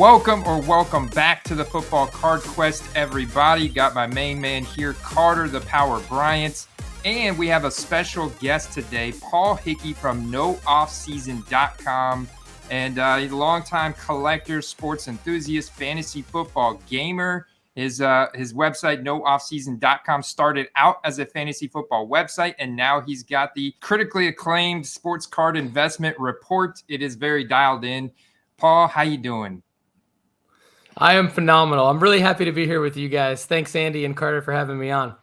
Welcome back to the Football Card Quest, everybody. Got my main man here, Carter the Power Bryant, and we have a special guest today, Paul Hickey from NoOffSeason.com, and a longtime collector, sports enthusiast, fantasy football gamer. His website, NoOffSeason.com, started out as a fantasy football website, and now he's got the critically acclaimed Sports Card Investment Report. It is very dialed in. Paul, how you doing? I am phenomenal. I'm really happy to be here with you guys. Thanks, Andy and Carter, for having me on.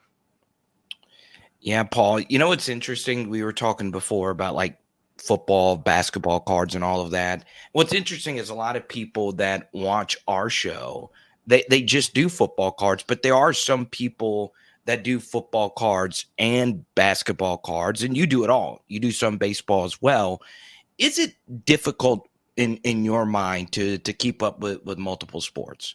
Yeah, Paul, you know, it's interesting. We were talking before about like football, basketball cards and all of that. What's interesting is a lot of people that watch our show, they just do football cards, but there are some people that do football cards and basketball cards, and you do it all. You do some baseball as well. Is it difficult in your mind to keep up with multiple sports?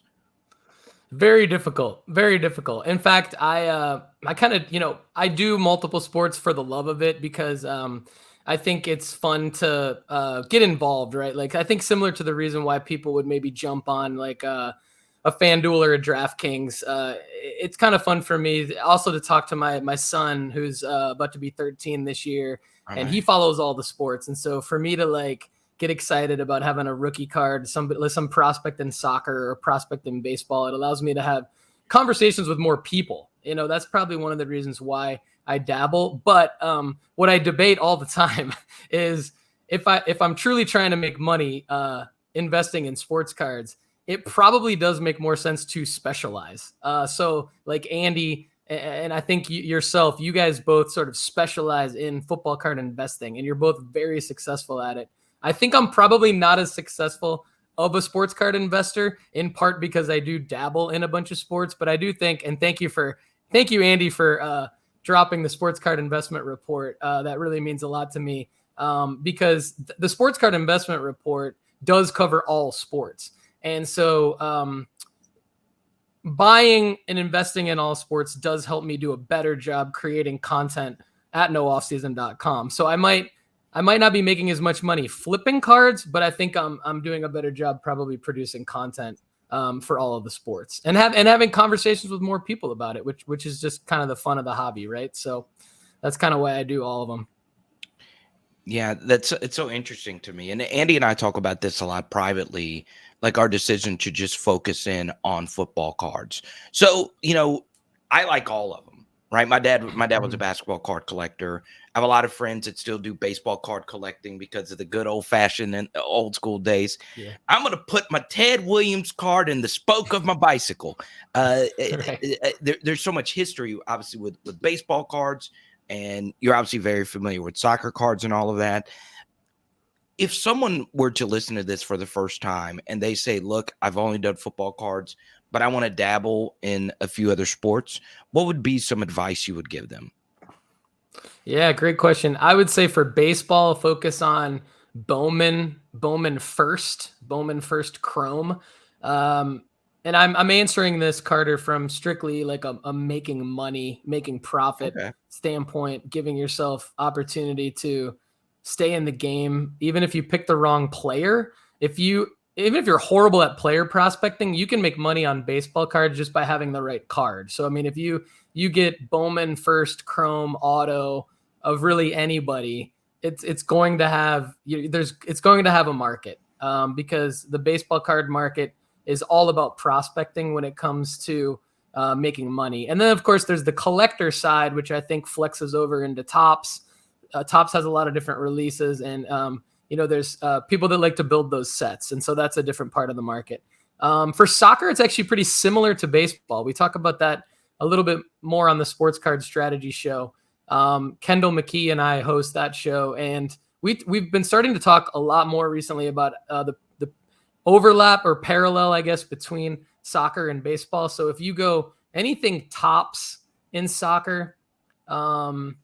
Very difficult. Very difficult. In fact, I kind of, I do multiple sports for the love of it because I think it's fun to get involved, right? Like, I think similar to the reason why people would maybe jump on like a FanDuel or a DraftKings. It's kind of fun for me also to talk to my son who's about to be 13 this year, and he follows all the sports. And so for me to like get excited about having a rookie card, some prospect in soccer or prospect in baseball, it allows me to have conversations with more people. That's probably one of the reasons why I dabble. But what I debate all the time is if I'm truly trying to make money investing in sports cards, it probably does make more sense to specialize. So like Andy and I think yourself, you guys both sort of specialize in football card investing, and you're both very successful at it. I think I'm probably not as successful of a sports card investor, in part because I do dabble in a bunch of sports, but I do think, and thank you, Andy, for dropping the sports card investment report. That really means a lot to me because the sports card investment report does cover all sports. And so buying and investing in all sports does help me do a better job creating content at NoOffSeason.com. So I might not be making as much money flipping cards, but I think I'm doing a better job probably producing content for all of the sports and having conversations with more people about it, which is just kind of the fun of the hobby, right? So that's kind of why I do all of them. Yeah, it's so interesting to me. And Andy and I talk about this a lot privately, like our decision to just focus in on football cards. So, I like all of them, right? My dad was a basketball card collector. I have a lot of friends that still do baseball card collecting because of the good old-fashioned and old school days. Yeah. I'm going to put my Ted Williams card in the spoke of my bicycle. There's so much history, obviously, with baseball cards, and you're obviously very familiar with soccer cards and all of that. If someone were to listen to this for the first time and they say, look, I've only done football cards, but I want to dabble in a few other sports, what would be some advice you would give them? Yeah, great question. I would say for baseball, focus on Bowman first Chrome. And I'm answering this, Carter, from strictly like a making money, making profit standpoint, giving yourself opportunity to stay in the game. Even if you pick the wrong player, even if you're horrible at player prospecting, you can make money on baseball cards just by having the right card. So, I mean, if you get Bowman first Chrome auto of really anybody, it's going to have a market because the baseball card market is all about prospecting when it comes to making money. And then, of course, there's the collector side, which I think flexes over into Topps. Topps has a lot of different releases, and there's people that like to build those sets, and so that's a different part of the market. For soccer, it's actually pretty similar to baseball. We talk about that a little bit more on the Sports Card Strategy Show. Kendall McKee and I host that show, and we've been starting to talk a lot more recently about the overlap or parallel, I guess, between soccer and baseball. So if you go anything Topps in soccer, and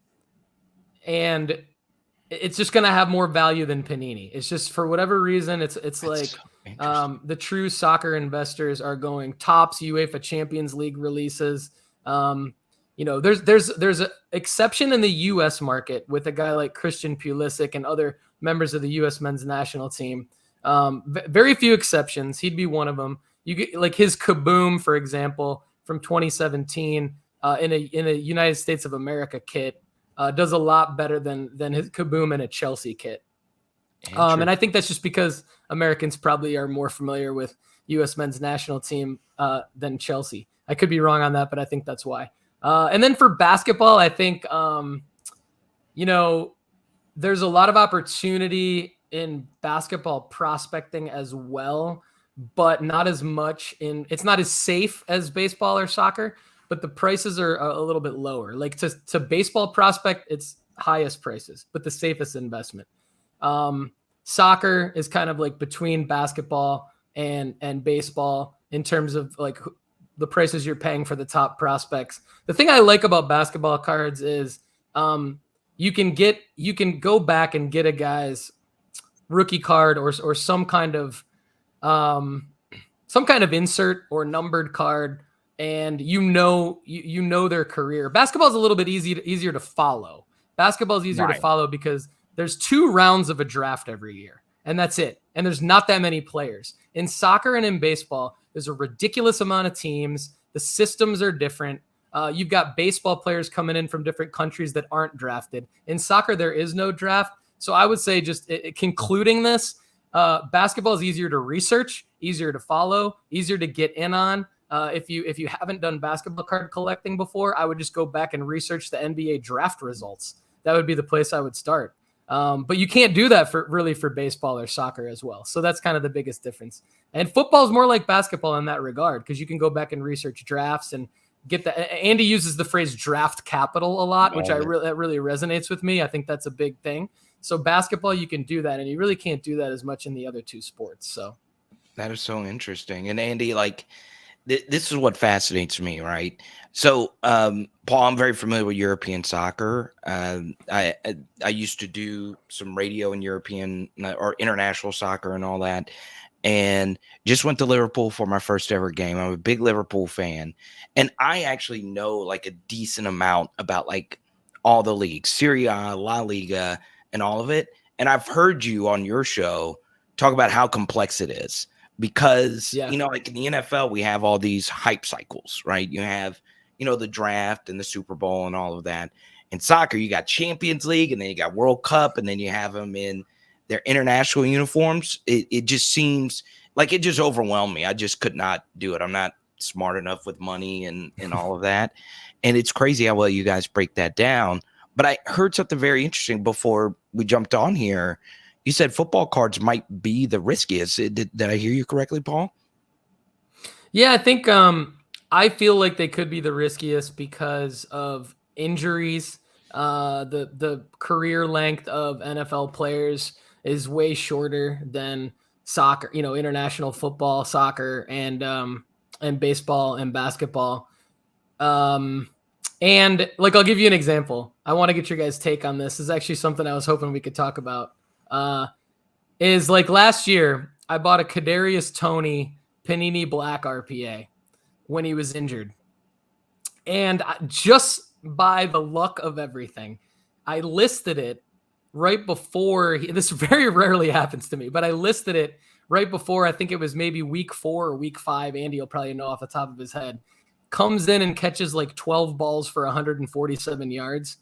it's just going to have more value than Panini. It's just, for whatever reason, it's like the true soccer investors are going Topps, UEFA Champions League releases. There's an exception in the U.S. market with a guy like Christian Pulisic and other members of the U.S. men's national team. Very few exceptions. He'd be one of them. You get like his Kaboom, for example, from 2017 in a United States of America kit does a lot better than his Kaboom in a Chelsea kit. And I think that's just because Americans probably are more familiar with U.S. men's national team than Chelsea. I could be wrong on that, but I think that's why. And then for basketball, I think, there's a lot of opportunity in basketball prospecting as well, but not as much it's not as safe as baseball or soccer, but the prices are a little bit lower. Like to baseball prospect, it's highest prices, but the safest investment. Soccer is kind of like between basketball and baseball in terms of like the prices you're paying for the top prospects. The thing I like about basketball cards is you can go back and get a guy's rookie card or some kind of insert or numbered card, and you know their career. Basketball is a little bit easier to follow. Basketball is easier to follow because there's 2 rounds of a draft every year, and that's it. And there's not that many players. In soccer and in baseball, there's a ridiculous amount of teams. The systems are different. You've got baseball players coming in from different countries that aren't drafted. In soccer, there is no draft. So I would say just concluding this, basketball is easier to research, easier to follow, easier to get in on. If you haven't done basketball card collecting before, I would just go back and research the NBA draft results. That would be the place I would start. But you can't do that for baseball or soccer as well. So that's kind of the biggest difference. And football is more like basketball in that regard, because you can go back and research drafts and get that. Andy uses the phrase draft capital a lot, which that really resonates with me. I think that's a big thing. So basketball, you can do that, and you really can't do that as much in the other 2 sports. So that is so interesting. And Andy, like this is what fascinates me, right? So, Paul, I'm very familiar with European soccer. I used to do some radio in European or international soccer and all that, and just went to Liverpool for my first ever game. I'm a big Liverpool fan, and I actually know like a decent amount about like all the leagues, Serie A, La Liga, and all of it. And I've heard you on your show talk about how complex it is. Because, like in the NFL, we have all these hype cycles, right? You have, the draft and the Super Bowl and all of that. In soccer, you got Champions League, and then you got World Cup, and then you have them in their international uniforms. It just seems like it just overwhelmed me. I just could not do it. I'm not smart enough with money and all of that. And it's crazy how well you guys break that down. But I heard something very interesting before we jumped on here. You said football cards might be the riskiest. Did I hear you correctly, Paul? Yeah, I think I feel like they could be the riskiest because of injuries. The career length of NFL players is way shorter than soccer, international football, soccer, and baseball and basketball. And like, I'll give you an example. I want to get your guys' take on this. This is actually something I was hoping we could talk about. Is like last year, I bought a Kadarius Toney Panini Black RPA when he was injured. And just by the luck of everything, I listed it right before this very rarely happens to me, but I listed it right before, I think it was maybe week 4 or week 5. Andy will probably know off the top of his head. Comes in and catches like 12 balls for 147 yards.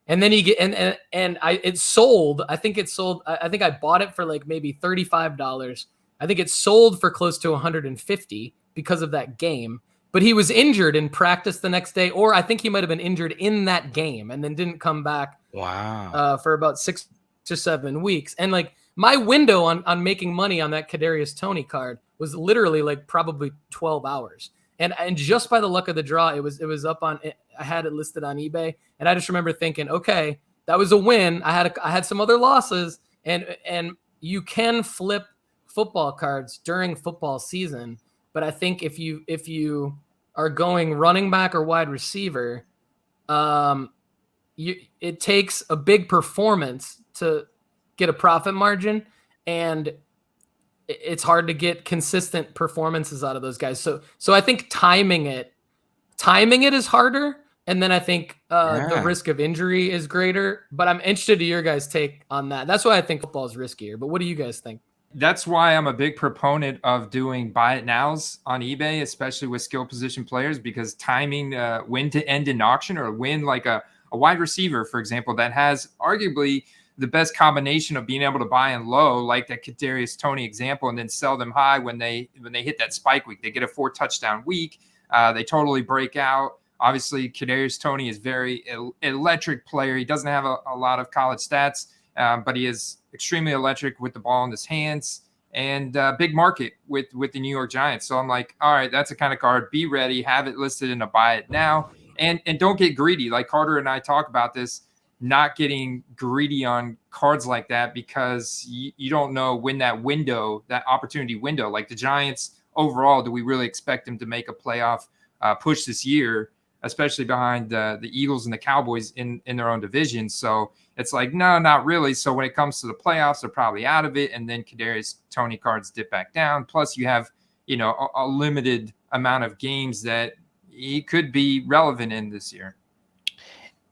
And then it sold. I think I bought it for like maybe $35. I think it sold for close to 150 because of that game. But he was injured in practice the next day, or I think he might have been injured in that game and then didn't come back. Wow. For about 6 to 7 weeks. And like my window on making money on that Kadarius Toney card was literally like probably 12 hours. And just by the luck of the draw, it was up on. I had it listed on eBay, and I just remember thinking, okay, that was a win. I had some other losses, and you can flip football cards during football season. But I think if you are going running back or wide receiver, it takes a big performance to get a profit margin, and it's hard to get consistent performances out of those guys. So I think timing it is harder. And then I think the risk of injury is greater, but I'm interested to your guys' take on that. That's why I think football is riskier. But what do you guys think? That's why I'm a big proponent of doing buy it nows on eBay, especially with skill position players, because timing when to end an auction, or when like a wide receiver, for example, that has arguably the best combination of being able to buy in low, like that Kadarius Toney example, and then sell them high when they hit that spike week. They get a 4 touchdown week. They totally break out. Obviously, Kadarius Toney is very electric player. He doesn't have a lot of college stats, but he is extremely electric with the ball in his hands, and big market with the New York Giants. So I'm like, all right, that's the kind of card. Be ready, have it listed in a buy it now, and don't get greedy. Like Carter and I talk about this, not getting greedy on cards like that, because you don't know when that window, that opportunity window, like the Giants overall, do we really expect them to make a playoff push this year, especially behind the Eagles and the Cowboys in their own division? So it's like, no, not really. So when it comes to the playoffs, they're probably out of it. And then Kadarius Toney cards dip back down. Plus you have, a limited amount of games that he could be relevant in this year.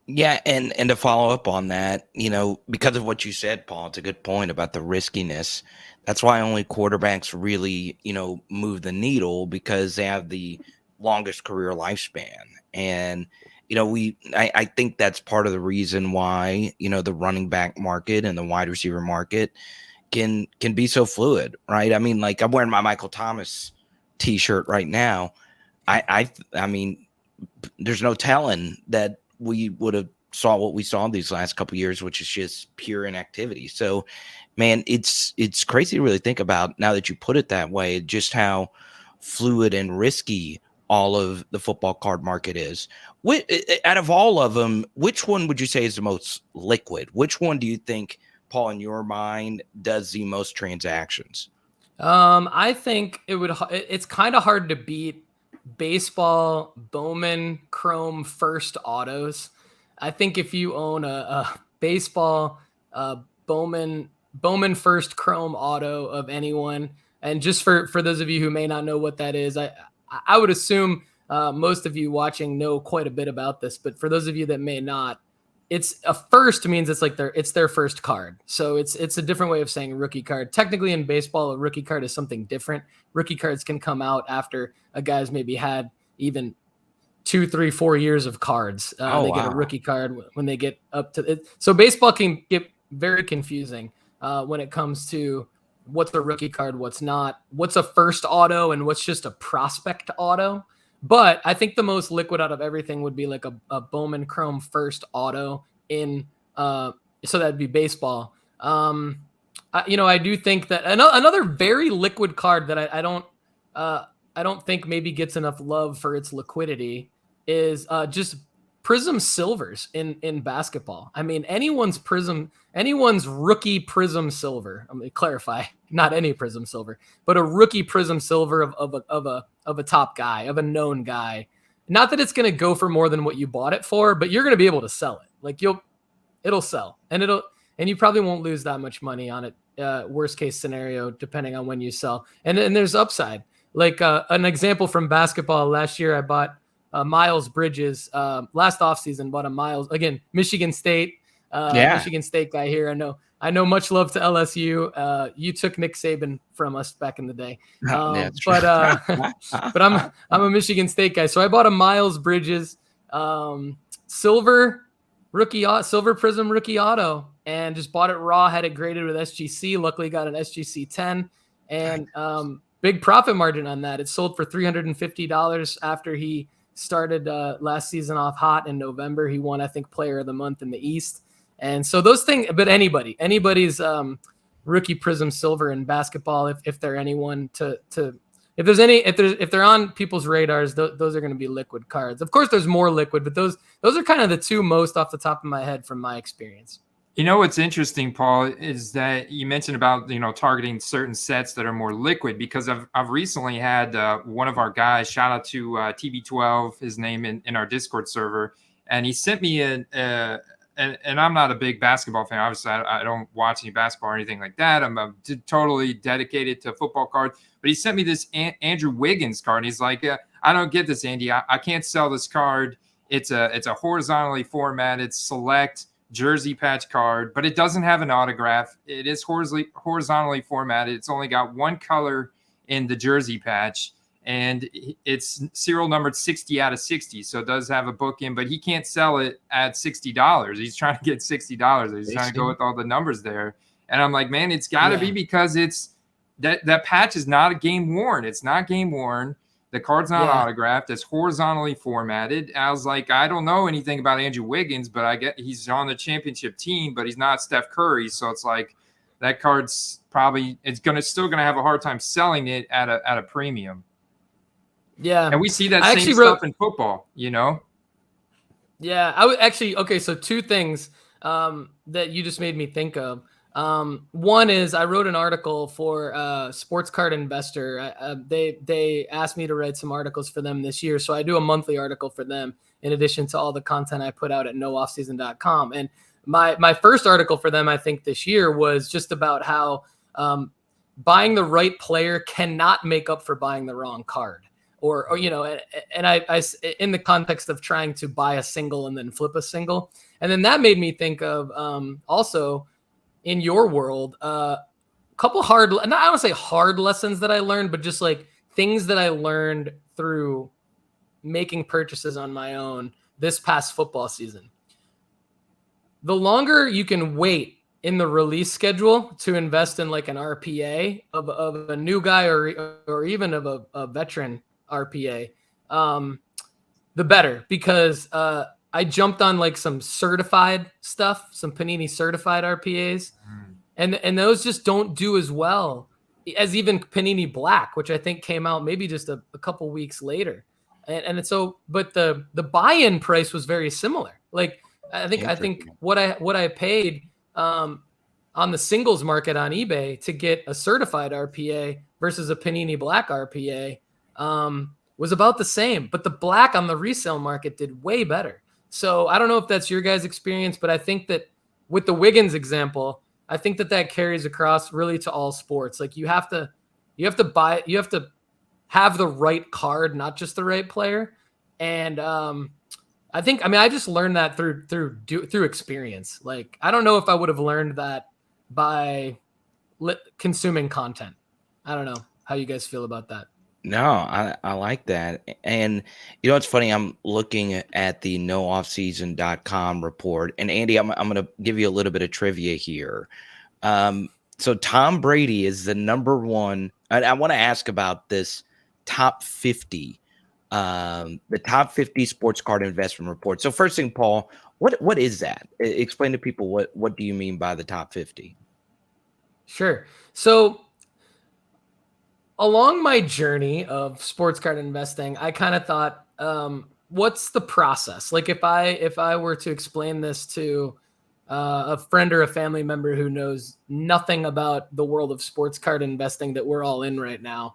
Yeah, and to follow up on that, because of what you said, Paul, it's a good point about the riskiness. That's why only quarterbacks really, move the needle, because they have the longest career lifespan. And I think that's part of the reason why the running back market and the wide receiver market can be so fluid, right? I mean, like, I'm wearing my Michael Thomas t-shirt right now. I mean, there's no telling that we would have saw what we saw these last couple of years, which is just pure inactivity. So, man, it's crazy to really think about, now that you put it that way, just how fluid and risky all of the football card market is. Out of all of them, which one would you say is the most liquid? Which one do you think, Paul, in your mind, does the most transactions? I think it's kind of hard to beat baseball Bowman Chrome first autos. I think if you own a baseball Bowman first Chrome auto of anyone, and just for those of you who may not know what that is, I would assume most of you watching know quite a bit about this, but for those of you that may not, it's a first means it's like it's their first card. So it's a different way of saying rookie card. Technically in baseball, a rookie card is something different. Rookie cards can come out after a guy's maybe had even 2, 3, 4 years of cards. They get a rookie card when they get up to it. So baseball can get very confusing when it comes to what's a rookie card, what's not, what's a first auto, and what's just a prospect auto. But I think the most liquid out of everything would be like a Bowman Chrome first auto in, so that'd be baseball. I do think that another very liquid card that I don't think maybe gets enough love for its liquidity is just Prism silvers in basketball. I mean, anyone's rookie Prism silver. I'm going to clarify, not any Prism silver, but a rookie Prism silver of a top guy, of a known guy. Not that it's going to go for more than what you bought it for, but you're going to be able to sell it. Like it'll sell, and you probably won't lose that much money on it. Worst case scenario, depending on when you sell, and there's upside. Like an example from basketball, last year I bought Miles Bridges. Last offseason, bought a Miles, again, Michigan State guy here. I know much love to LSU. You took Nick Saban from us back in the day. But I'm a Michigan State guy. So I bought a Miles Bridges silver Prism rookie auto, and just bought it raw, had it graded with SGC. Luckily got an SGC 10, and big profit margin on that. It sold for $350 after he started last season off hot in November. He won, I think, Player of the Month in the East. And so those things, but anybody's rookie Prism silver in basketball, if they're anyone if they're on people's radars, those are going to be liquid cards. Of course, there's more liquid, but those are kind of the two most off the top of my head from my experience. What's interesting, Paul, is that you mentioned about targeting certain sets that are more liquid, because I've recently had one of our guys, shout out to TB12, his name in our Discord server, and he sent me and I'm not a big basketball fan. Obviously, I don't watch any basketball or anything like that. I'm totally dedicated to football cards. But he sent me this Andrew Wiggins card. And he's like, I don't get this, Andy. I can't sell this card. It's a horizontally formatted select jersey patch card, but it doesn't have an autograph. It is horizontally formatted. It's only got one color in the jersey patch, and it's serial numbered 60 out of 60. So it does have a book in, but he can't sell it at $60. He's trying to get $60. He's trying to go with all the numbers there. And I'm like, man, it's got to be because it's that patch is not a game worn. It's not game worn. The card's not autographed. It's horizontally formatted. I was like, I don't know anything about Andrew Wiggins, but I get he's on the championship team, but he's not Steph Curry. So it's like that card's probably still gonna have a hard time selling it at a premium. Yeah, and we see that same stuff in football. Yeah, I would actually. Okay, so two things that you just made me think of. One is I wrote an article for Sports Card Investor. They asked me to write some articles for them this year. So I do a monthly article for them in addition to all the content I put out at nooffseason.com. And my first article for them, I think this year, was just about how buying the right player cannot make up for buying the wrong card. Or and I in the context of trying to buy a single and then flip a single. And then that made me think of also, in your world, a couple I don't want to say hard lessons that I learned, but just like things that I learned through making purchases on my own this past football season. The longer you can wait in the release schedule to invest in like an RPA of a new guy or even of a veteran RPA, the better, because I jumped on like some certified stuff, some Panini certified RPAs, and those just don't do as well as even Panini Black, which I think came out maybe just a couple weeks later. And so, but the buy-in price was very similar. Like I think what I paid on the singles market on eBay to get a certified RPA versus a Panini Black RPA was about the same, but the Black on the resale market did way better. So I don't know if that's your guys' experience, but I think that with the Wiggins example, I think that carries across really to all sports. Like you have to have the right card, not just the right player. And I just learned that through experience. Like I don't know if I would have learned that by consuming content. I don't know how you guys feel about that. No, I like that. And it's funny, I'm looking at the nooffseason.com report. And Andy, I'm going to give you a little bit of trivia here. So Tom Brady is the number one. And I want to ask about this top 50, the top 50 sports card investment report. So first thing, Paul, what is that? Explain to people what do you mean by the top 50? Sure. So along my journey of sports card investing, I kind of thought, what's the process? Like if I were to explain this to a friend or a family member who knows nothing about the world of sports card investing that we're all in right now,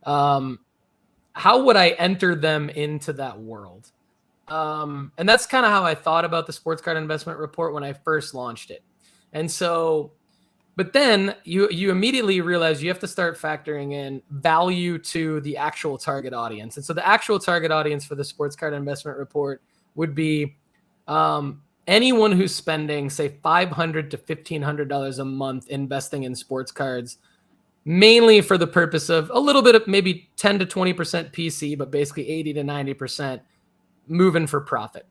how would I enter them into that world? And that's kind of how I thought about the sports card investment report when I first launched it. And so, but then you immediately realize you have to start factoring in value to the actual target audience. And so the actual target audience for the sports card investment report would be anyone who's spending, say, $500 to $1,500 a month investing in sports cards, mainly for the purpose of a little bit of maybe 10 to 20% PC, but basically 80 to 90% moving for profit.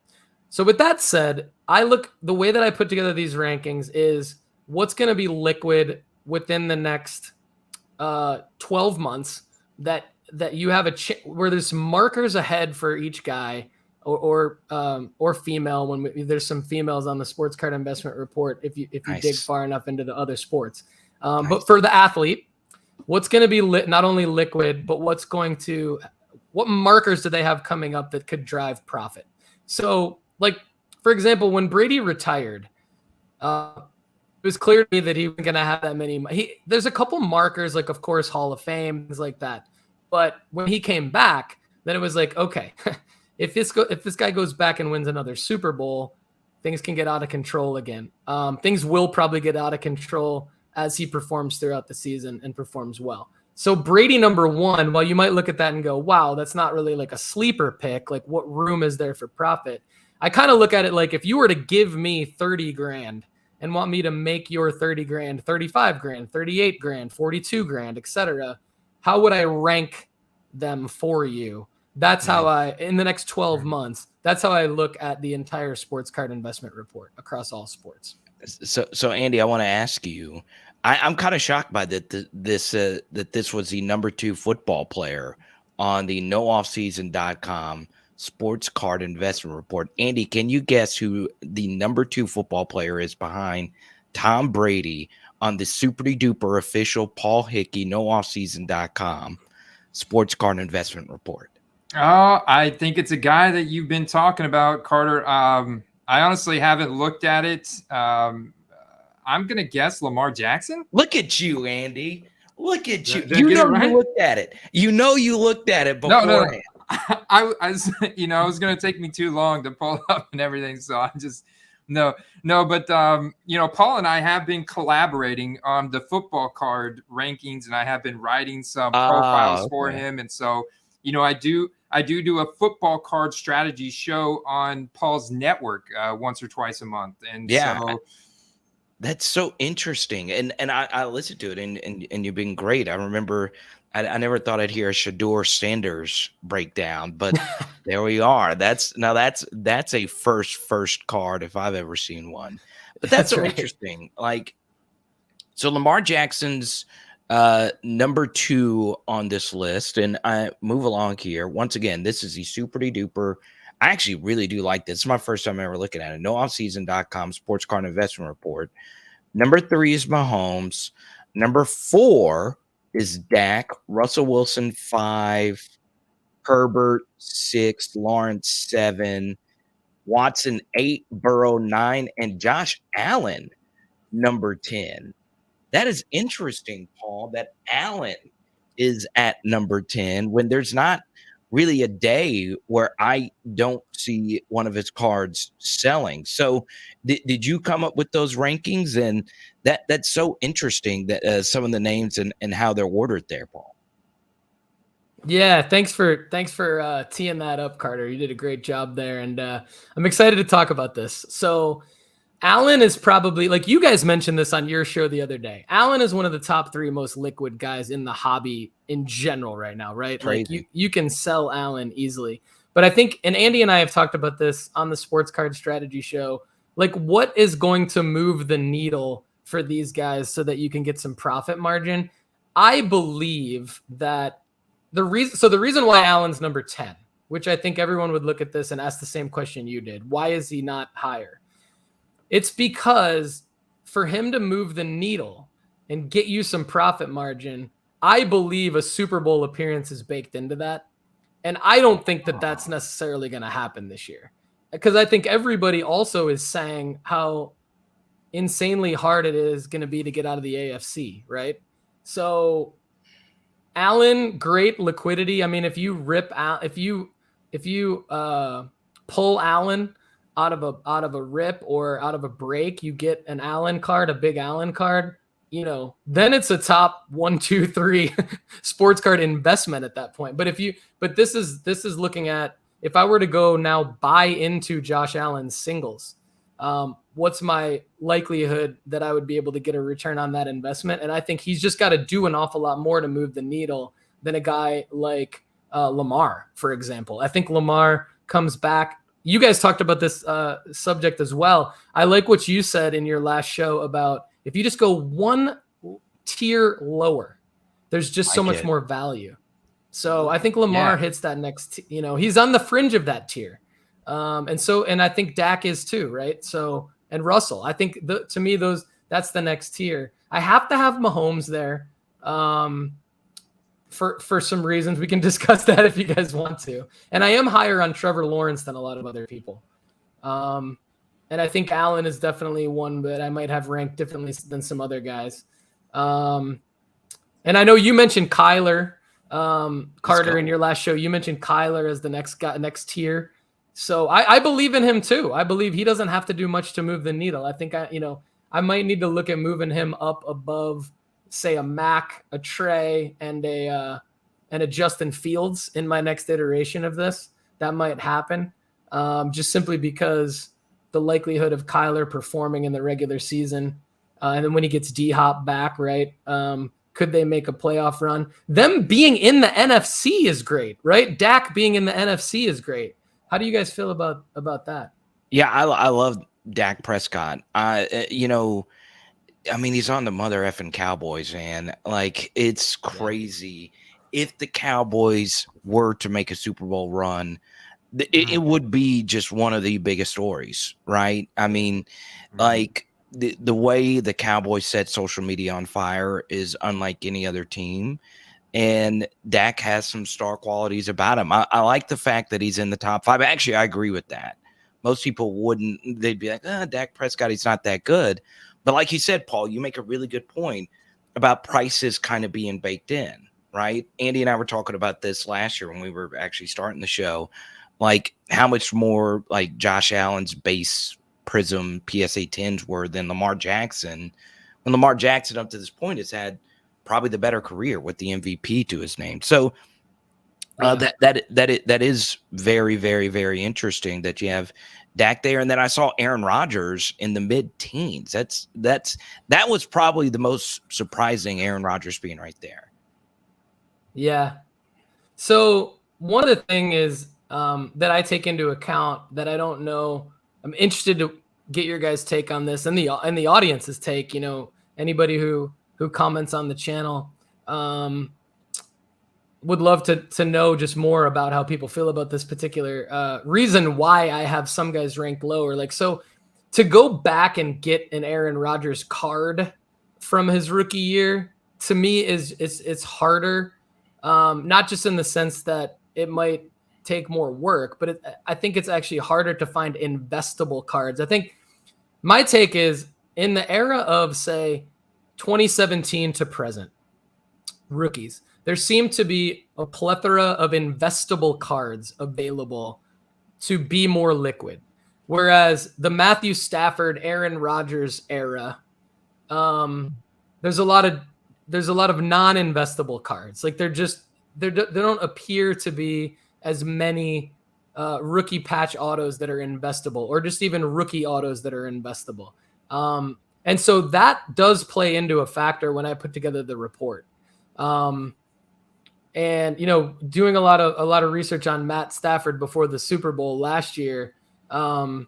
So with that said, the way that I put together these rankings is what's going to be liquid within the next 12 months that you have where there's markers ahead for each guy or female. When there's some females on the sports card investment report, if you Nice. dig far enough into the other sports, nice. But for the athlete, what's going to be not only liquid, but what markers do they have coming up that could drive profit? So, like, for example, when Brady retired, it was clear to me that he wasn't going to have that many. There's a couple markers, like, of course, Hall of Fame, things like that. But when he came back, then it was like, okay, if this guy goes back and wins another Super Bowl, things can get out of control again. Things will probably get out of control as he performs throughout the season and performs well. So Brady number one, while you might look at that and go, wow, that's not really like a sleeper pick. Like, what room is there for profit? I kind of look at it like if you were to give me 30 grand and want me to make your 30 grand, 35 grand, 38 grand, 42 grand, etc., how would I rank them for you? That's how in the next 12 months, that's how I look at the entire sports card investment report across all sports. So Andy, I want to ask you, I'm kind of shocked by that this was the number 2 football player on the nooffseason.com sports card investment report. Andy, can you guess who the number 2 football player is behind Tom Brady on the super duper official Paul Hickey nooffseason.com sports card investment report? Oh, I think it's a guy that you've been talking about, Carter. I honestly haven't looked at it. I'm going to guess Lamar Jackson. Look at you, Andy. Look at you. Did I get it right? You looked at it. You looked at it beforehand. No. I was, it was going to take me too long to pull up and everything. So I just, no. But, Paul and I have been collaborating on the football card rankings, and I have been writing some profiles for him. And so, I do a football card strategy show on Paul's network once or twice a month. And so that's so interesting. And I listened to it and you've been great. I remember I never thought I'd hear a Shador Sanders breakdown, but there we are. That's a first card if I've ever seen one. But that's so interesting. Like, so Lamar Jackson's number 2 on this list, and I move along here. Once again, this is the super duper. I actually really do like this. It's my first time ever looking at it. nooffseason.com sports card investment report. Number 3 is Mahomes. Number 4 is Dak. Russell Wilson 5. Herbert 6. Lawrence 7. Watson 8. Burrow 9. And Josh Allen number 10. That is interesting, Paul, that Allen is at number 10 when there's not really a day where I don't see one of his cards selling. So did you come up with those rankings? And that's so interesting that some of the names and how they're ordered there, Paul. Yeah, thanks for teeing that up, Carter. You did a great job there, and I'm excited to talk about this. So Allen is probably, like you guys mentioned this on your show the other day, Allen is one of the top 3 most liquid guys in the hobby in general right now, right? Crazy. Like you can sell Allen easily. But I think, and Andy and I have talked about this on the Sports Card Strategy show, like what is going to move the needle for these guys so that you can get some profit margin? I believe that the reason why Allen's number 10, which I think everyone would look at this and ask the same question you did, why is he not higher? It's because for him to move the needle and get you some profit margin, I believe a Super Bowl appearance is baked into that. And I don't think that that's necessarily going to happen this year, because I think everybody also is saying how insanely hard it is going to be to get out of the AFC, right? So Allen, great liquidity. I mean, if you pull Allen out of a rip or out of a break, you get an Allen card, a big Allen card, then it's a top 1, 2, 3 sports card investment at that point. But this is looking at, if I were to go now buy into Josh Allen's singles, what's my likelihood that I would be able to get a return on that investment? And I think he's just got to do an awful lot more to move the needle than a guy like Lamar, for example. I think Lamar comes back. You guys talked about this subject as well. I like what you said in your last show about if you just go one tier lower, there's just so much more value. So I think Lamar hits that next, he's on the fringe of that tier. And I think Dak is too, right? So, and Russell, I think to me, that's the next tier. I have to have Mahomes there. For some reasons. We can discuss that if you guys want to. And I am higher on Trevor Lawrence than a lot of other people. And I think Allen is definitely one that I might have ranked differently than some other guys. And I know you mentioned Kyler, Carter, in your last show. You mentioned Kyler as the next tier. So I believe in him too. I believe he doesn't have to do much to move the needle. I think I might need to look at moving him up above, say, a Mac, a Trey, and a Justin Fields in my next iteration of this. That might happen. just simply because the likelihood of Kyler performing in the regular season, and then when he gets D-Hop back, right? Could they make a playoff run? Them being in the NFC is great, right? Dak being in the NFC is great. How do you guys feel about that? Yeah, I love Dak Prescott. I mean, he's on the mother effing Cowboys, man. Like, it's crazy. If the Cowboys were to make a Super Bowl run, it would be just one of the biggest stories, right? I mean, like the way the Cowboys set social media on fire is unlike any other team. And Dak has some star qualities about him. I like the fact that he's in the top 5. Actually, I agree with that. Most people wouldn't. They'd be like, Dak Prescott, he's not that good. But like you said, Paul, you make a really good point about prices kind of being baked in, right? Andy and I were talking about this last year when we were actually starting the show, like how much more like Josh Allen's base Prism PSA 10s were than Lamar Jackson. When Lamar Jackson up to this point has had probably the better career with the MVP to his name. So that is very, very, very interesting that you have Dak there. And then I saw Aaron Rodgers in the mid-teens. That was probably the most surprising, Aaron Rodgers being right there. Yeah. So one of the things is that I take into account that I don't know. I'm interested to get your guys' take on this and the audience's take. You know, anybody who comments on the channel would love to know just more about how people feel about this particular reason why I have some guys ranked lower. Like, so to go back and get an Aaron Rodgers card from his rookie year, to me it's harder. Not just in the sense that it might take more work, but I think it's actually harder to find investable cards. I think my take is in the era of, say, 2017 to present rookies, there seemed to be a plethora of investable cards available to be more liquid. Whereas the Matthew Stafford, Aaron Rodgers era, there's a lot of non-investable cards. Like they don't appear to be as many rookie patch autos that are investable, or just even rookie autos that are investable. And so that does play into a factor when I put together the report. And you know, doing a lot of research on Matt Stafford before the Super Bowl last year, kind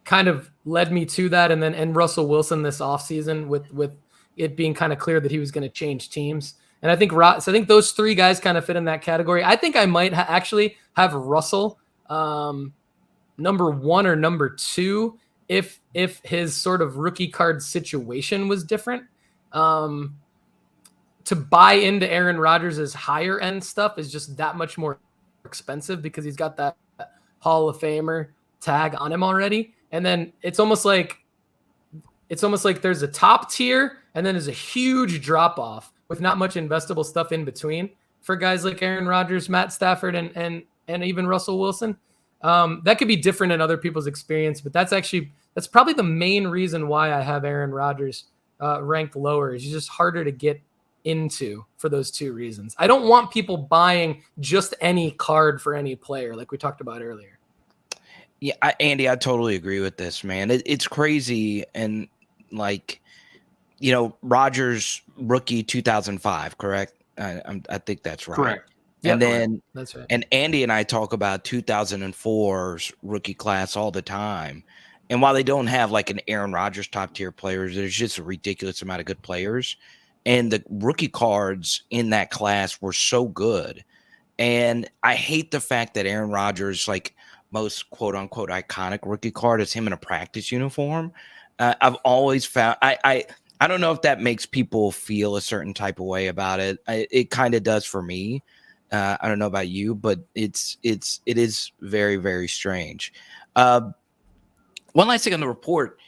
of led me to that. And Russell Wilson this offseason with it being kind of clear that he was going to change teams. And I think those three guys kind of fit in that category. I think I might actually have Russell number 1 or number 2 if his sort of rookie card situation was different. To buy into Aaron Rodgers' higher end stuff is just that much more expensive because he's got that Hall of Famer tag on him already. And then it's almost like there's a top tier and then there's a huge drop off with not much investable stuff in between for guys like Aaron Rodgers, Matt Stafford, and even Russell Wilson. That could be different in other people's experience, but that's probably the main reason why I have Aaron Rodgers ranked lower. He's just harder to get into for those two reasons. I don't want people buying just any card for any player like we talked about earlier. Yeah, Andy, I totally agree with this, man. It's crazy. And like, you know, Rodgers rookie 2005, correct? I think that's right. Correct. And then that's right. And Andy and I talk about 2004's rookie class all the time. And while they don't have like an Aaron Rodgers top tier players, there's just a ridiculous amount of good players. And the rookie cards in that class were so good. And I hate the fact that Aaron Rodgers, like most quote unquote iconic rookie card, is him in a practice uniform. I've always found I don't know if that makes people feel a certain type of way about it. It kind of does for me. I don't know about you, but it is very, very strange. One last thing on the report.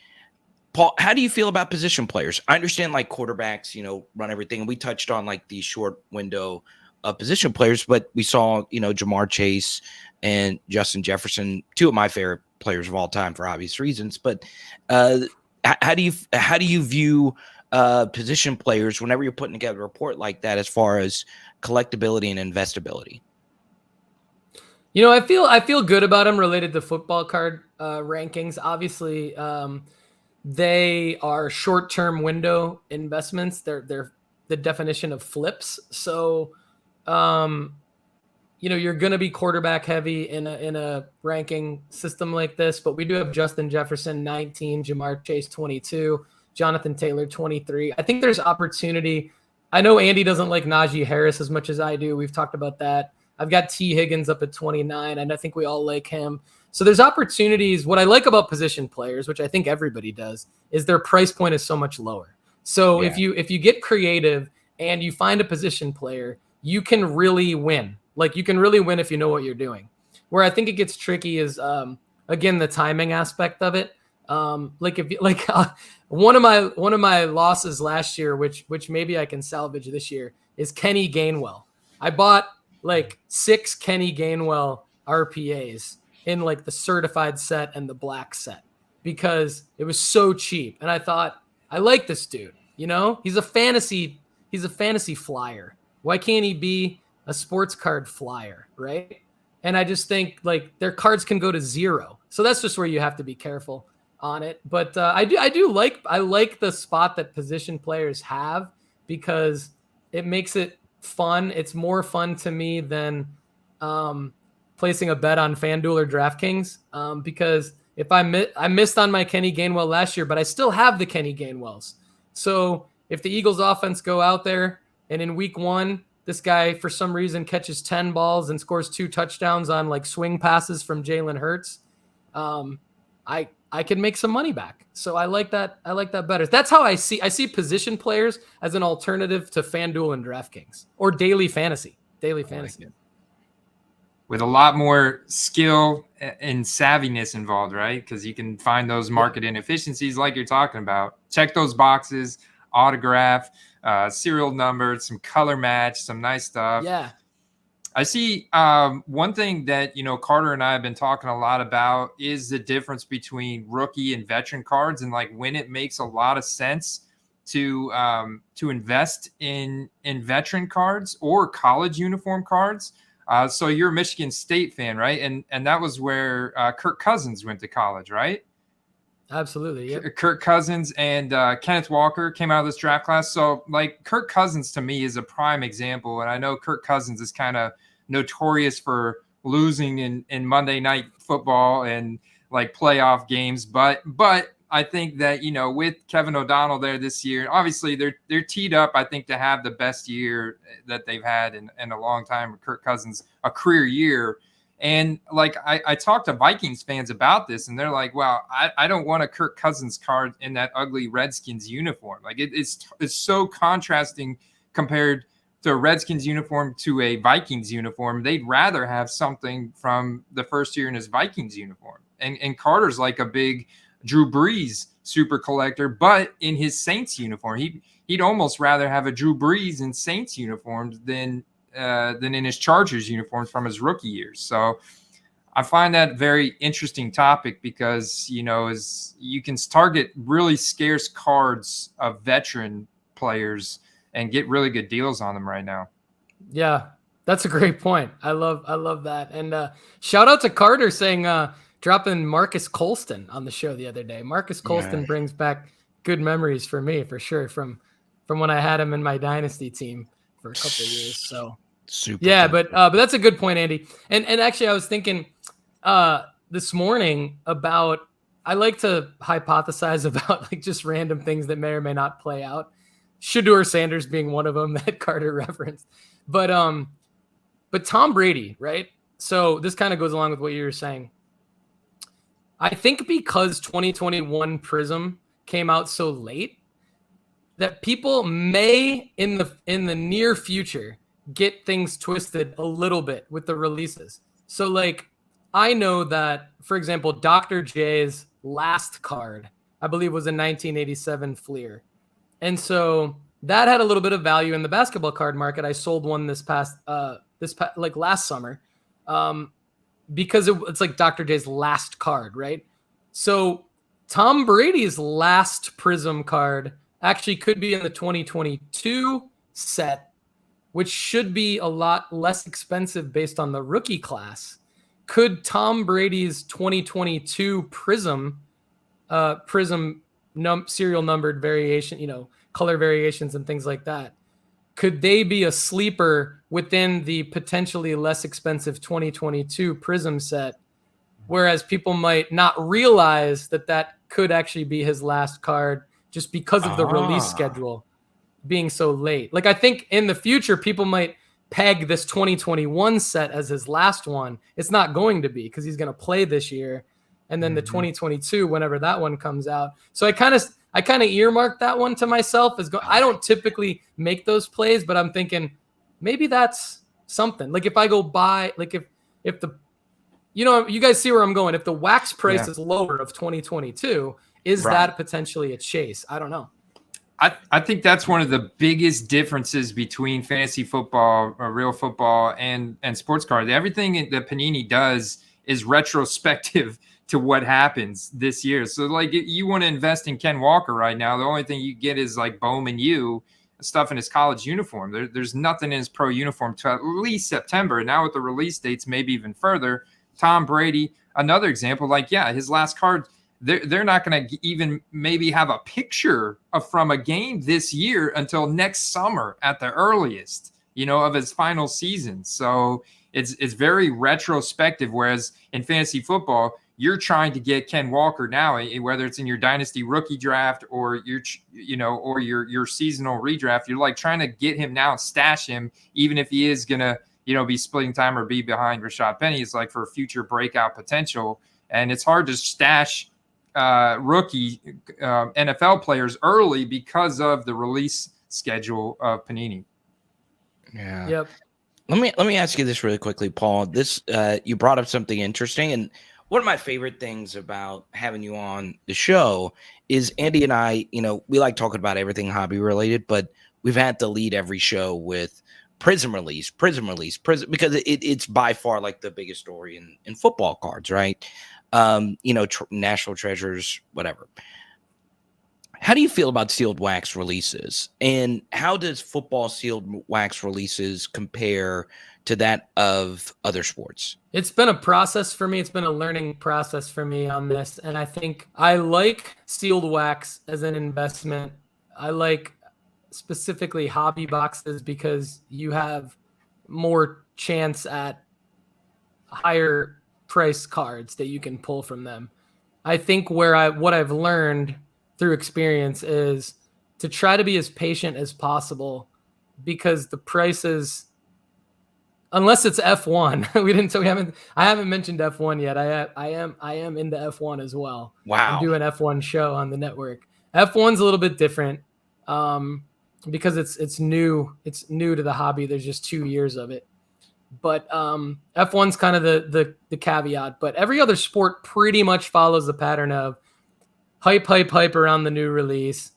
Paul, how do you feel about position players? I understand like quarterbacks, you know, run everything. And we touched on like the short window of position players, but we saw, you know, Jamar Chase and Justin Jefferson, two of my favorite players of all time for obvious reasons. But how do you view position players whenever you're putting together a report like that as far as collectability and investability? I feel good about them related to football card rankings. Obviously, they are short-term window investments. They're the definition of flips. So, you're going to be quarterback heavy in a ranking system like this. But we do have Justin Jefferson 19, Jamar Chase 22, Jonathan Taylor 23. I think there's opportunity. I know Andy doesn't like Najee Harris as much as I do. We've talked about that. I've got T. Higgins up at 29, and I think we all like him. So there's opportunities. What I like about position players, which I think everybody does, is their price point is so much lower. So if you get creative and you find a position player, you can really win. Like you can really win if you know what you're doing. Where I think it gets tricky is again the timing aspect of it. One of my losses last year, which maybe I can salvage this year, is Kenny Gainwell. I bought like 6 Kenny Gainwell RPAs in like the certified set and the black set because it was so cheap. And I thought, I like this dude, he's a fantasy flyer. Why can't he be a sports card flyer? Right. And I just think like their cards can go to 0. So that's just where you have to be careful on it. But I like the spot that position players have because it makes it fun. It's more fun to me than placing a bet on FanDuel or DraftKings because if I missed on my Kenny Gainwell last year, but I still have the Kenny Gainwells. So if the Eagles offense go out there and in week 1, this guy for some reason catches 10 balls and scores 2 touchdowns on like swing passes from Jalen Hurts, I can make some money back. So I like that. I like that better. That's how I see position players as an alternative to FanDuel and DraftKings or daily fantasy. Like with a lot more skill and savviness involved, right? Because you can find those market inefficiencies like you're talking about. Check those boxes, autograph, serial number, some color match, some nice stuff. Yeah. I see one thing that, Carter and I have been talking a lot about is the difference between rookie and veteran cards and like when it makes a lot of sense to invest in veteran cards or college uniform cards. So you're a Michigan State fan, right? And that was where Kirk Cousins went to college, right? Absolutely. Yep. Kirk Cousins and Kenneth Walker came out of this draft class. So like Kirk Cousins to me is a prime example. And I know Kirk Cousins is kind of notorious for losing in Monday Night Football and like playoff games. But I think that, with Kevin O'Donnell there this year, obviously they're teed up, I think, to have the best year that they've had in a long time with Kirk Cousins, a career year. And like I talked to Vikings fans about this, and they're like, "Well, I don't want a Kirk Cousins card in that ugly Redskins uniform. Like it's so contrasting compared to a Redskins uniform to a Vikings uniform. They'd rather have something from the first year in his Vikings uniform." And Carter's like a big Drew Brees super collector, but in his Saints uniform, he'd almost rather have a Drew Brees in Saints uniforms than in his Chargers uniforms from his rookie years. So I find that very interesting topic because, as you can target really scarce cards of veteran players and get really good deals on them right now. Yeah, that's a great point. I love that. And shout out to Carter saying dropping Marcus Colston on the show the other day. Marcus Colston brings back good memories for me, for sure, from when I had him in my dynasty team for a couple of years. So super. Yeah, but that's a good point, Andy. And actually, I was thinking this morning about, I like to hypothesize about like just random things that may or may not play out. Shedeur Sanders being one of them that Carter referenced. But Tom Brady, right? So this kind of goes along with what you were saying. I think because 2021 Prism came out so late, that people may in the near future get things twisted a little bit with the releases. So like I know that, for example, Dr. J's last card, I believe, was a 1987 Fleer. And so that had a little bit of value in the basketball card market. I sold one like last summer because it's like Dr. J's last card, right? So Tom Brady's last Prism card actually could be in the 2022 set, which should be a lot less expensive based on the rookie class. could Tom Brady's 2022 Prism serial numbered variation, color variations and things like that, could they be a sleeper within the potentially less expensive 2022 Prism set? Whereas people might not realize that could actually be his last card just because of the release schedule being so late. Like, I think in the future, people might peg this 2021 set as his last one. It's not going to be, because he's going to play this year. And then the 2022, whenever that one comes out. So I kind of earmarked that one to myself I don't typically make those plays, but I'm thinking maybe that's something. Like, if I go buy, like if the, you guys see where I'm going. If the wax price is lower of 2022, is that potentially a chase? I don't know. I think that's one of the biggest differences between fantasy football, or real football, and sports cards. Everything that Panini does is retrospective to what happens this year. So, like, if you want to invest in Ken Walker right now, the only thing you get is like Bowman stuff in his college uniform. There's nothing in his pro uniform to at least September. Now with the release dates, maybe even further. Tom Brady, another example, his last card, they're not going to even maybe have a picture from a game this year until next summer at the earliest, of his final season. So it's very retrospective, whereas in fantasy football, you're trying to get Ken Walker now, whether it's in your dynasty rookie draft or your seasonal redraft. You're like trying to get him now, stash him, even if he is going to, be splitting time or be behind Rashad Penny. It's like for future breakout potential. And it's hard to stash rookie NFL players early because of the release schedule of Panini. Yeah. Yep. Let me ask you this really quickly, Paul. This you brought up something interesting, and one of my favorite things about having you on the show is Andy and I, we like talking about everything hobby related, but we've had to lead every show with Prism release, because it's by far like the biggest story in football cards, right? National treasures, whatever. How do you feel about sealed wax releases, and how does football sealed wax releases compare to that of other sports? It's been a process for me. It's been a learning process for me on this. And I think I like sealed wax as an investment. I like specifically hobby boxes because you have more chance at higher price cards that you can pull from them. I think what I've learned through experience is to try to be as patient as possible, because the prices, unless it's F1, I haven't mentioned F1 yet. I am into F1 as well. Wow. I'm doing an F1 show on the network. F1's a little bit different because it's new. It's new to the hobby. There's just 2 years of it. But F1's kind of the caveat. But every other sport pretty much follows the pattern of hype around the new release,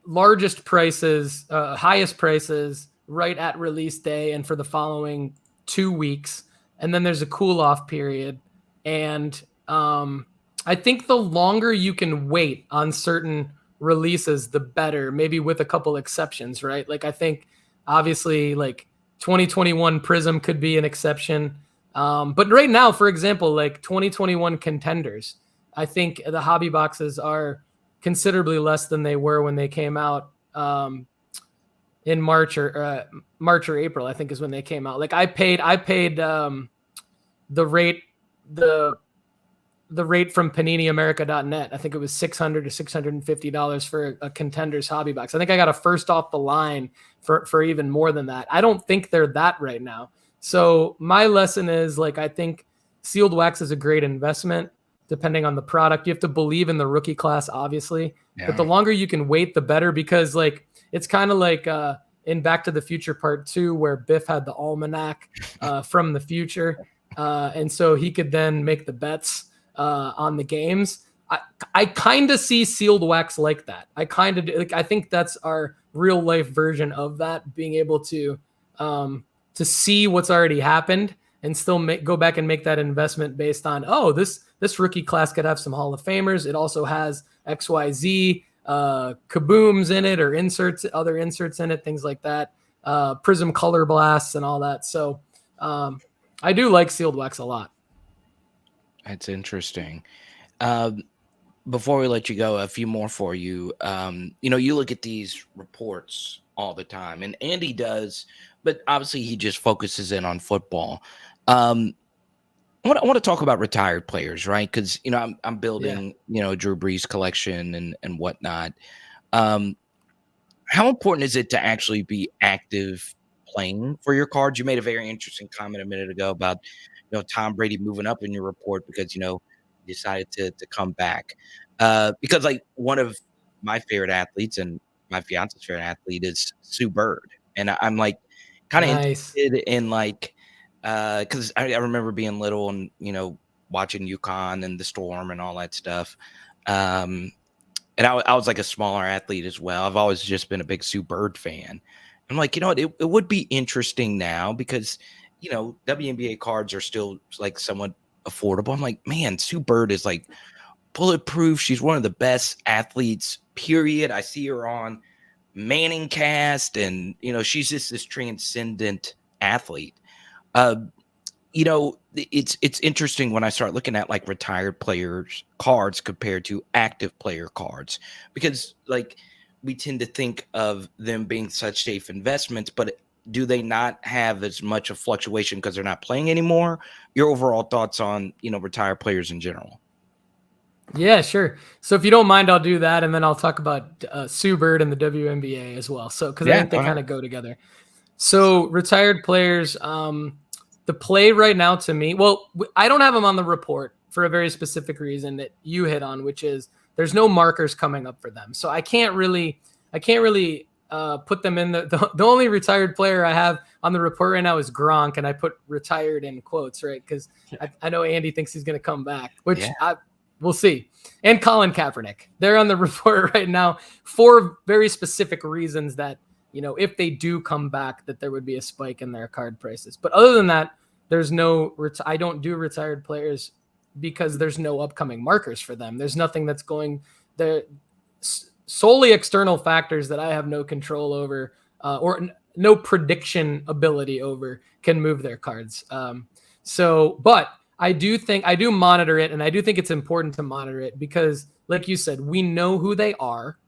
largest prices, highest prices right at release day and for the following 2 weeks. And then there's a cool off period. And I think the longer you can wait on certain releases, the better, maybe with a couple exceptions, right? Like, I think obviously like 2021 Prism could be an exception. But right now, for example, like 2021 contenders, I think the hobby boxes are considerably less than they were when they came out in March or April, I think is when they came out. Like I paid the rate from PaniniAmerica.net. I think it was $600 to $650 for a Contenders hobby box. I think I got a first off the line for even more than that. I don't think they're that right now. So my lesson is, like, I think sealed wax is a great investment depending on the product. You have to believe in the rookie class, obviously, but the longer you can wait, the better, because like, it's kind of like in Back to the Future Part 2, where Biff had the almanac from the future. And so he could then make the bets on the games. I kind of see sealed wax like that. I think that's our real life version of that, being able to see what's already happened and still go back and make that investment based on, this rookie class could have some Hall of Famers. It also has XYZ kabooms in it, or other inserts in it, things like that, Prism color blasts and all that. So I do like sealed wax a lot. That's interesting. Before we let you go, a few more for you. You look at these reports all the time, and Andy does, but obviously he just focuses in on football. I want to talk about retired players, right? Because I'm Yeah. building Drew Brees collection and whatnot. Um, how important is it to actually be active playing for your cards? You made a very interesting comment a minute ago about Tom Brady moving up in your report because he decided to come back. Because like one of my favorite athletes and my fiance's favorite athlete is Sue Bird, and I'm like kind of Nice. interested in like because I remember being little and watching UConn and the Storm and all that stuff. And I was like a smaller athlete as well. I've always just been a big Sue Bird fan. I'm like, it would be interesting now because, WNBA cards are still like somewhat affordable. I'm like, man, Sue Bird is like bulletproof. She's one of the best athletes, period. I see her on Manning Cast, and, she's just this transcendent athlete. Uh, it's interesting when I start looking at like retired players cards compared to active player cards, because like we tend to think of them being such safe investments, but do they not have as much of fluctuation because they're not playing anymore? Your overall thoughts on retired players in general? Yeah, sure. So if you don't mind, I'll do that, and then I'll talk about Sue Bird and the WNBA as well. So because I Yeah, think they kind of go together. So retired players, the play right now to me, well, I don't have them on the report for a very specific reason that you hit on, which is there's no markers coming up for them. So I can't really put them in the only retired player I have on the report right now is Gronk, and I put retired in quotes, right? Because I know Andy thinks he's going to come back, which we'll see. And Colin Kaepernick, they're on the report right now for very specific reasons that, if they do come back, that there would be a spike in their card prices. But other than that, there's no, I don't do retired players because there's no upcoming markers for them. There's nothing that's going there, solely external factors that I have no control over or no prediction ability over can move their cards. But I do monitor it, and I do think it's important to monitor it because, like you said, we know who they are.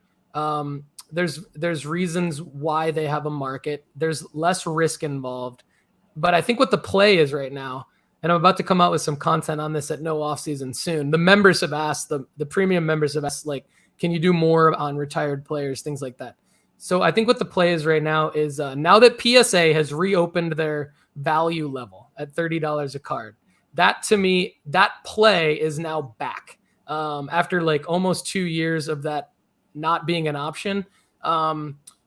There's reasons why they have a market. There's less risk involved. But I think what the play is right now, and I'm about to come out with some content on this at No Offseason soon. The members have asked, the premium members have asked, like, can you do more on retired players, things like that. So I think what the play is right now is now that PSA has reopened their value level at $30 a card, that to me, that play is now back after like almost 2 years of that not being an option.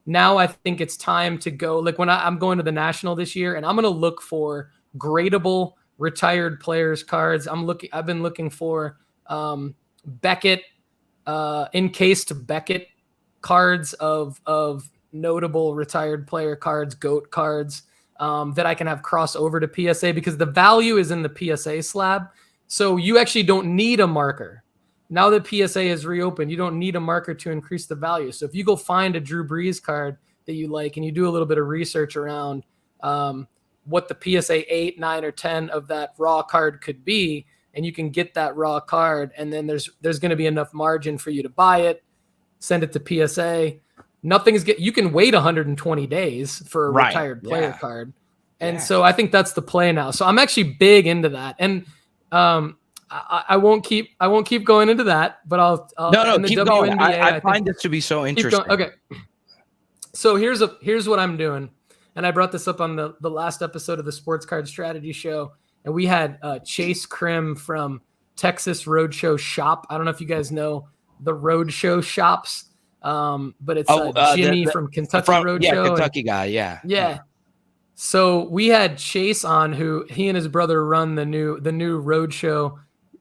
Now I think it's time to go. Like when I'm going to the National this year, and I'm going to look for gradable retired players cards. I've been looking for Beckett, encased Beckett cards of notable retired player cards, GOAT cards. That I can have cross over to PSA because the value is in the PSA slab. So you actually don't need a marker. Now that PSA has reopened, you don't need a marker to increase the value. So if you go find a Drew Brees card that you like and you do a little bit of research around what the PSA 8, 9, or 10 of that raw card could be, and you can get that raw card, and then there's going to be enough margin for you to buy it, send it to PSA. You can wait 120 days for a retired player card. And so I think that's the play now. So I'm actually big into that. And I won't keep going into that, but I'll keep WNBA, going. I find this to be so interesting. Okay. So here's what I'm doing. And I brought this up on the last episode of the Sports Card Strategy Show. And we had Chase Krim from Texas Roadshow Shop. I don't know if you guys know the Roadshow shops. But it's Jimmy from Kentucky Roadshow. Yeah, Kentucky guy. Yeah. So we had Chase on, who he and his brother run the new Roadshow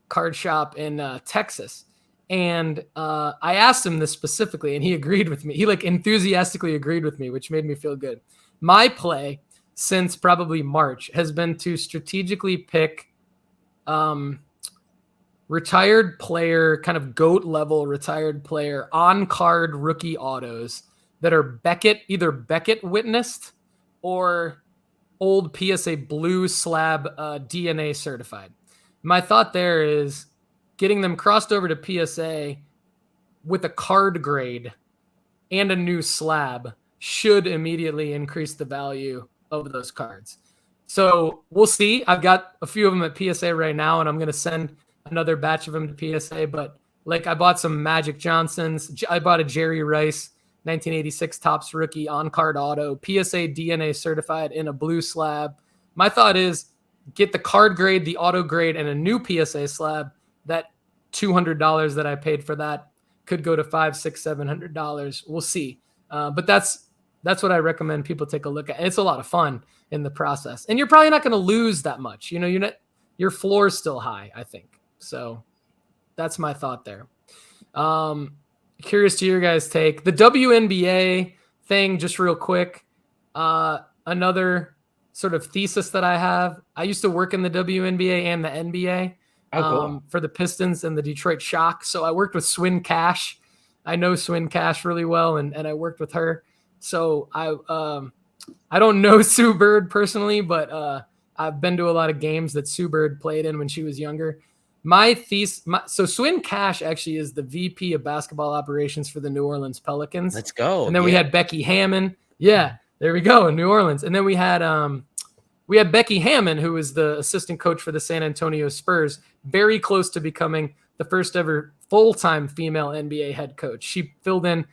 card shop in Texas. And I asked him this specifically, and he agreed with me. He like enthusiastically agreed with me, which made me feel good. My play since probably March has been to strategically pick retired player, kind of GOAT level retired player on card rookie autos that are either Beckett witnessed or old PSA blue slab DNA certified. My thought there is getting them crossed over to PSA with a card grade and a new slab should immediately increase the value of those cards. So we'll see. I've got a few of them at PSA right now, and I'm going to send another batch of them to PSA. But like, I bought some Magic Johnsons. I bought a Jerry Rice 1986 Topps rookie on card auto, PSA DNA certified in a blue slab. My thought is get the card grade, the auto grade, and a new PSA slab. That $200 that I paid for that could go to $500, $600, $700. We'll see. But that's what I recommend people take a look at. It's a lot of fun in the process, and you're probably not going to lose that much. You know, your floor is still high, I think. So that's my thought there. Curious to your guys' take. The WNBA thing, just real quick. Another sort of thesis that I have. I used to work in the WNBA and the NBA for the Pistons and the Detroit Shock. So I worked with Swin Cash. I know Swin Cash really well, and I worked with her. So I don't know Sue Bird personally, but I've been to a lot of games that Sue Bird played in when she was younger. So Swin Cash actually is the VP of basketball operations for the New Orleans Pelicans. Let's go. And then we had Becky Hammon. Yeah, there we go in New Orleans. And then we had Becky Hammon, who was the assistant coach for the San Antonio Spurs, very close to becoming the first ever full-time female NBA head coach. She filled in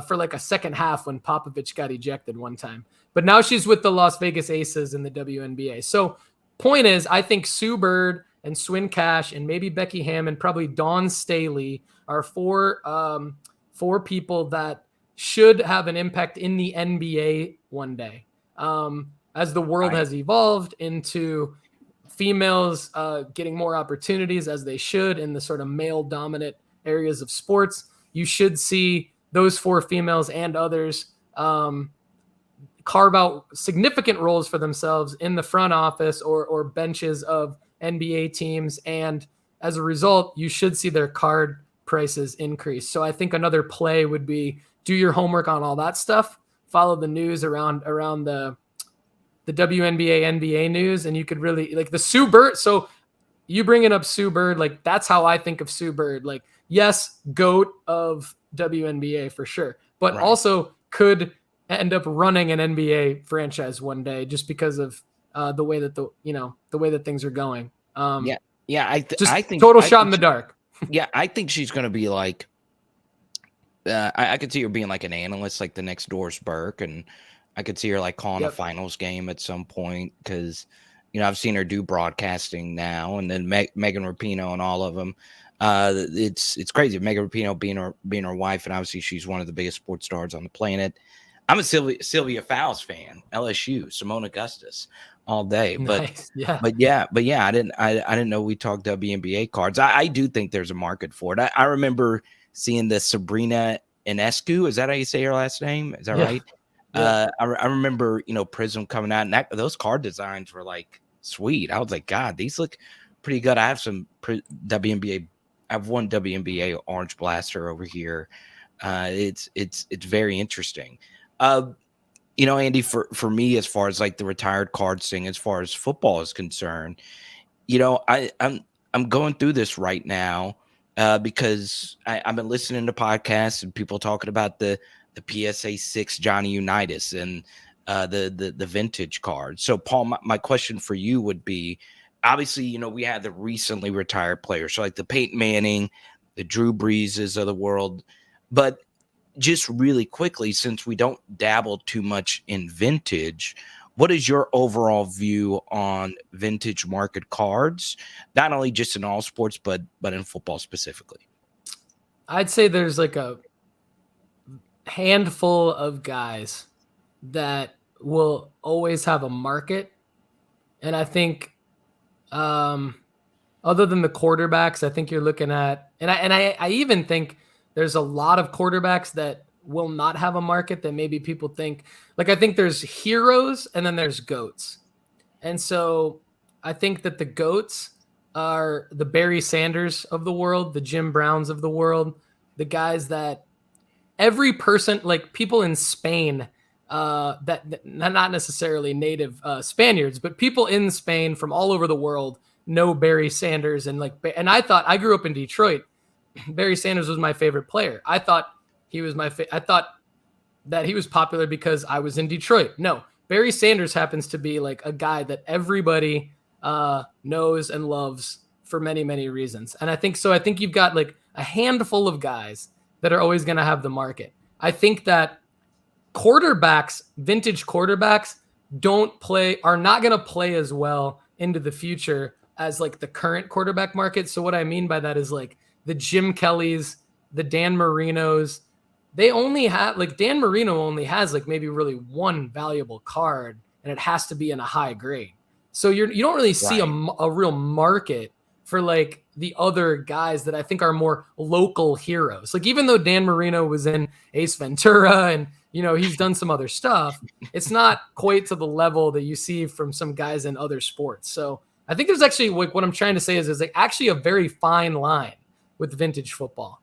for like a second half when Popovich got ejected one time. But now she's with the Las Vegas Aces in the WNBA. So point is, I think Sue Bird and Swin Cash and maybe Becky Hammon, probably Dawn Staley are four people that should have an impact in the NBA one day. As the world has evolved into females getting more opportunities, as they should, in the sort of male-dominant areas of sports, you should see those four females and others carve out significant roles for themselves in the front office or benches of NBA teams. And as a result, you should see their card prices increase. So I think another play would be do your homework on all that stuff, follow the news around the WNBA, NBA news, and you could really like the Sue Bird. So you bringing up Sue Bird, like that's how I think of Sue Bird. Like, yes, GOAT of WNBA for sure, but also could end up running an NBA franchise one day just because of the way that the way that things are going. I think total shot in the dark. Yeah, I think she's going to be like, I could see her being like an analyst, like the next Doris Burke, and I could see her like calling a finals game at some point because, I've seen her do broadcasting now, and then Megan Rapinoe and all of them. It's crazy. Megan Rapinoe being her wife, and obviously she's one of the biggest sports stars on the planet. I'm a Sylvia Fowles fan, LSU, Simone Augustus, all day. But nice. but I didn't know we talked WNBA cards. I do think there's a market for it. I remember seeing the Sabrina Ionescu. Is that how you say her last name? Is that right? Yeah. I remember Prism coming out, and those card designs were like sweet. I was like, God, these look pretty good. I have some WNBA. I have one WNBA Orange Blaster over here. It's very interesting. Andy, for me, as far as like the retired cards thing, as far as football is concerned, I'm going through this right now because I've been listening to podcasts and people talking about the PSA 6 Johnny Unitas and the vintage cards. So, Paul, my question for you would be, obviously, we had the recently retired players, so like the Peyton Manning, the Drew Breeses of the world, but just really quickly, since we don't dabble too much in vintage, what is your overall view on vintage market cards, not only just in all sports, but in football specifically? I'd say there's like a handful of guys that will always have a market. And I think other than the quarterbacks, I think you're looking at, and I even think there's a lot of quarterbacks that will not have a market that maybe people think. Like, I think there's heroes and then there's GOATs. And so I think that the GOATs are the Barry Sanders of the world, the Jim Browns of the world, the guys that every person, like people in Spain, that not necessarily native Spaniards, but people in Spain from all over the world know Barry Sanders. And I grew up in Detroit. Barry Sanders was my favorite player. I thought he was I thought that he was popular because I was in Detroit. No, Barry Sanders happens to be like a guy that everybody knows and loves for many, many reasons. And I think you've got like a handful of guys that are always going to have the market. I think that vintage quarterbacks are not going to play as well into the future as like the current quarterback market. So what I mean by that is like the Jim Kellys, the Dan Marinos, they only have like Dan Marino only has like maybe really one valuable card, and it has to be in a high grade. So you don't really see a real market for like the other guys that I think are more local heroes. Like even though Dan Marino was in Ace Ventura and he's done some other stuff, it's not quite to the level that you see from some guys in other sports. So I think there's actually what I'm trying to say is like actually a very fine line with vintage football.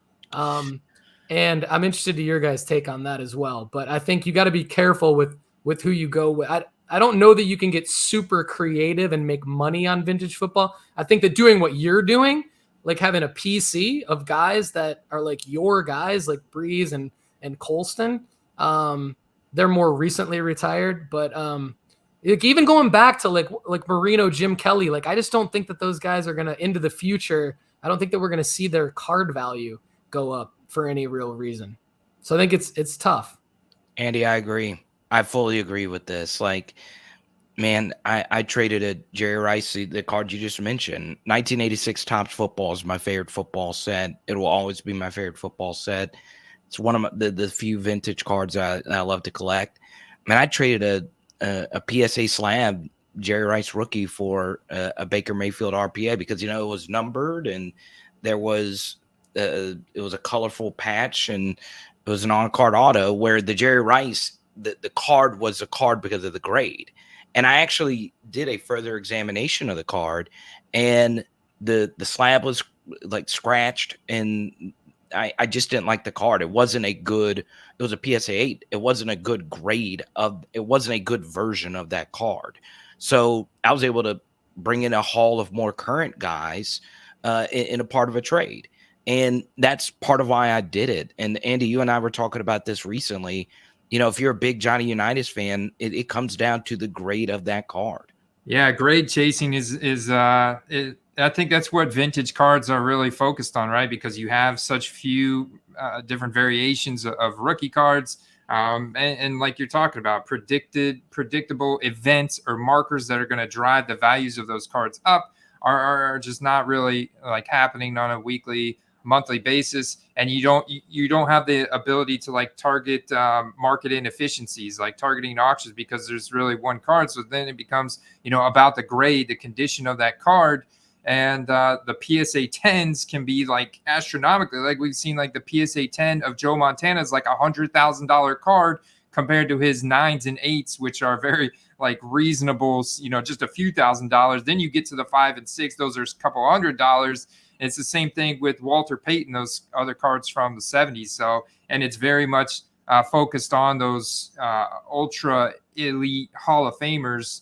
And I'm interested to your guys' take on that as well. But I think you got to be careful with who you go with. I don't know that you can get super creative and make money on vintage football. I think that doing what you're doing, like having a PC of guys that are like your guys, like Breeze and Colston, they're more recently retired. But like even going back to like Marino, Jim Kelly, like I just don't think that those guys are gonna into the future. I don't think that we're gonna see their card value go up for any real reason. So I think it's tough. Andy, I agree. I fully agree with this. Like, man, I traded a Jerry Rice, the card you just mentioned. 1986 Topps football is my favorite football set. It will always be my favorite football set. It's one of the few vintage cards I love to collect. Man, I traded a PSA slab Jerry Rice rookie for a Baker Mayfield RPA because, it was numbered and there was it was a colorful patch and it was an on-card auto where the Jerry Rice, the card was a card because of the grade. And I actually did a further examination of the card and the slab was like scratched and I just didn't like the card. It was a PSA 8. It wasn't a good grade it wasn't a good version of that card. So I was able to bring in a haul of more current guys in a part of a trade. And that's part of why I did it. And Andy, you and I were talking about this recently. If you're a big Johnny Unitas fan, it comes down to the grade of that card. Yeah, grade chasing I think that's what vintage cards are really focused on, right? Because you have such few different variations of rookie cards. And like you're talking about, predictable events or markers that are going to drive the values of those cards up are just not really like happening on a weekly, monthly basis. And you don't have the ability to like target market inefficiencies, like targeting auctions, because there's really one card. So then it becomes, about the grade, the condition of that card. And the PSA 10s can be like astronomically, like we've seen, like the PSA 10 of Joe Montana is like $100,000 card compared to his 9s and 8s, which are very like reasonable, just a few $1,000s. Then you get to the 5 and 6, those are a couple $100s. It's the same thing with Walter Payton, those other cards from the 70s. So, and it's very much focused on those ultra elite Hall of Famers,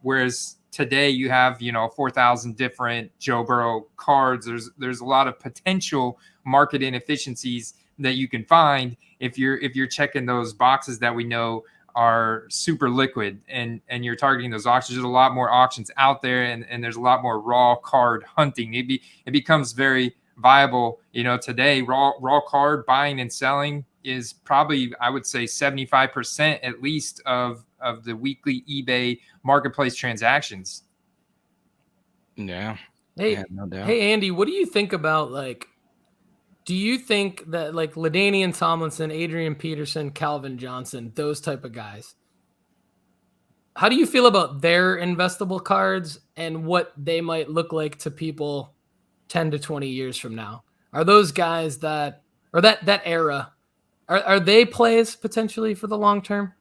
whereas today you have 4,000 different Joe Burrow cards. There's a lot of potential market inefficiencies that you can find if you're checking those boxes that we know are super liquid and you're targeting those auctions. There's a lot more auctions out there and there's a lot more raw card hunting. It becomes very viable. Today raw card buying and selling is probably, I would say, 75% at least of the weekly eBay marketplace transactions. Yeah. Hey, yeah, no doubt. Hey, Andy, what do you think about do you think that like LaDainian Tomlinson, Adrian Peterson, Calvin Johnson, those type of guys, how do you feel about their investable cards and what they might look like to people 10 to 20 years from now? Are those guys that era, are they plays potentially for the long term?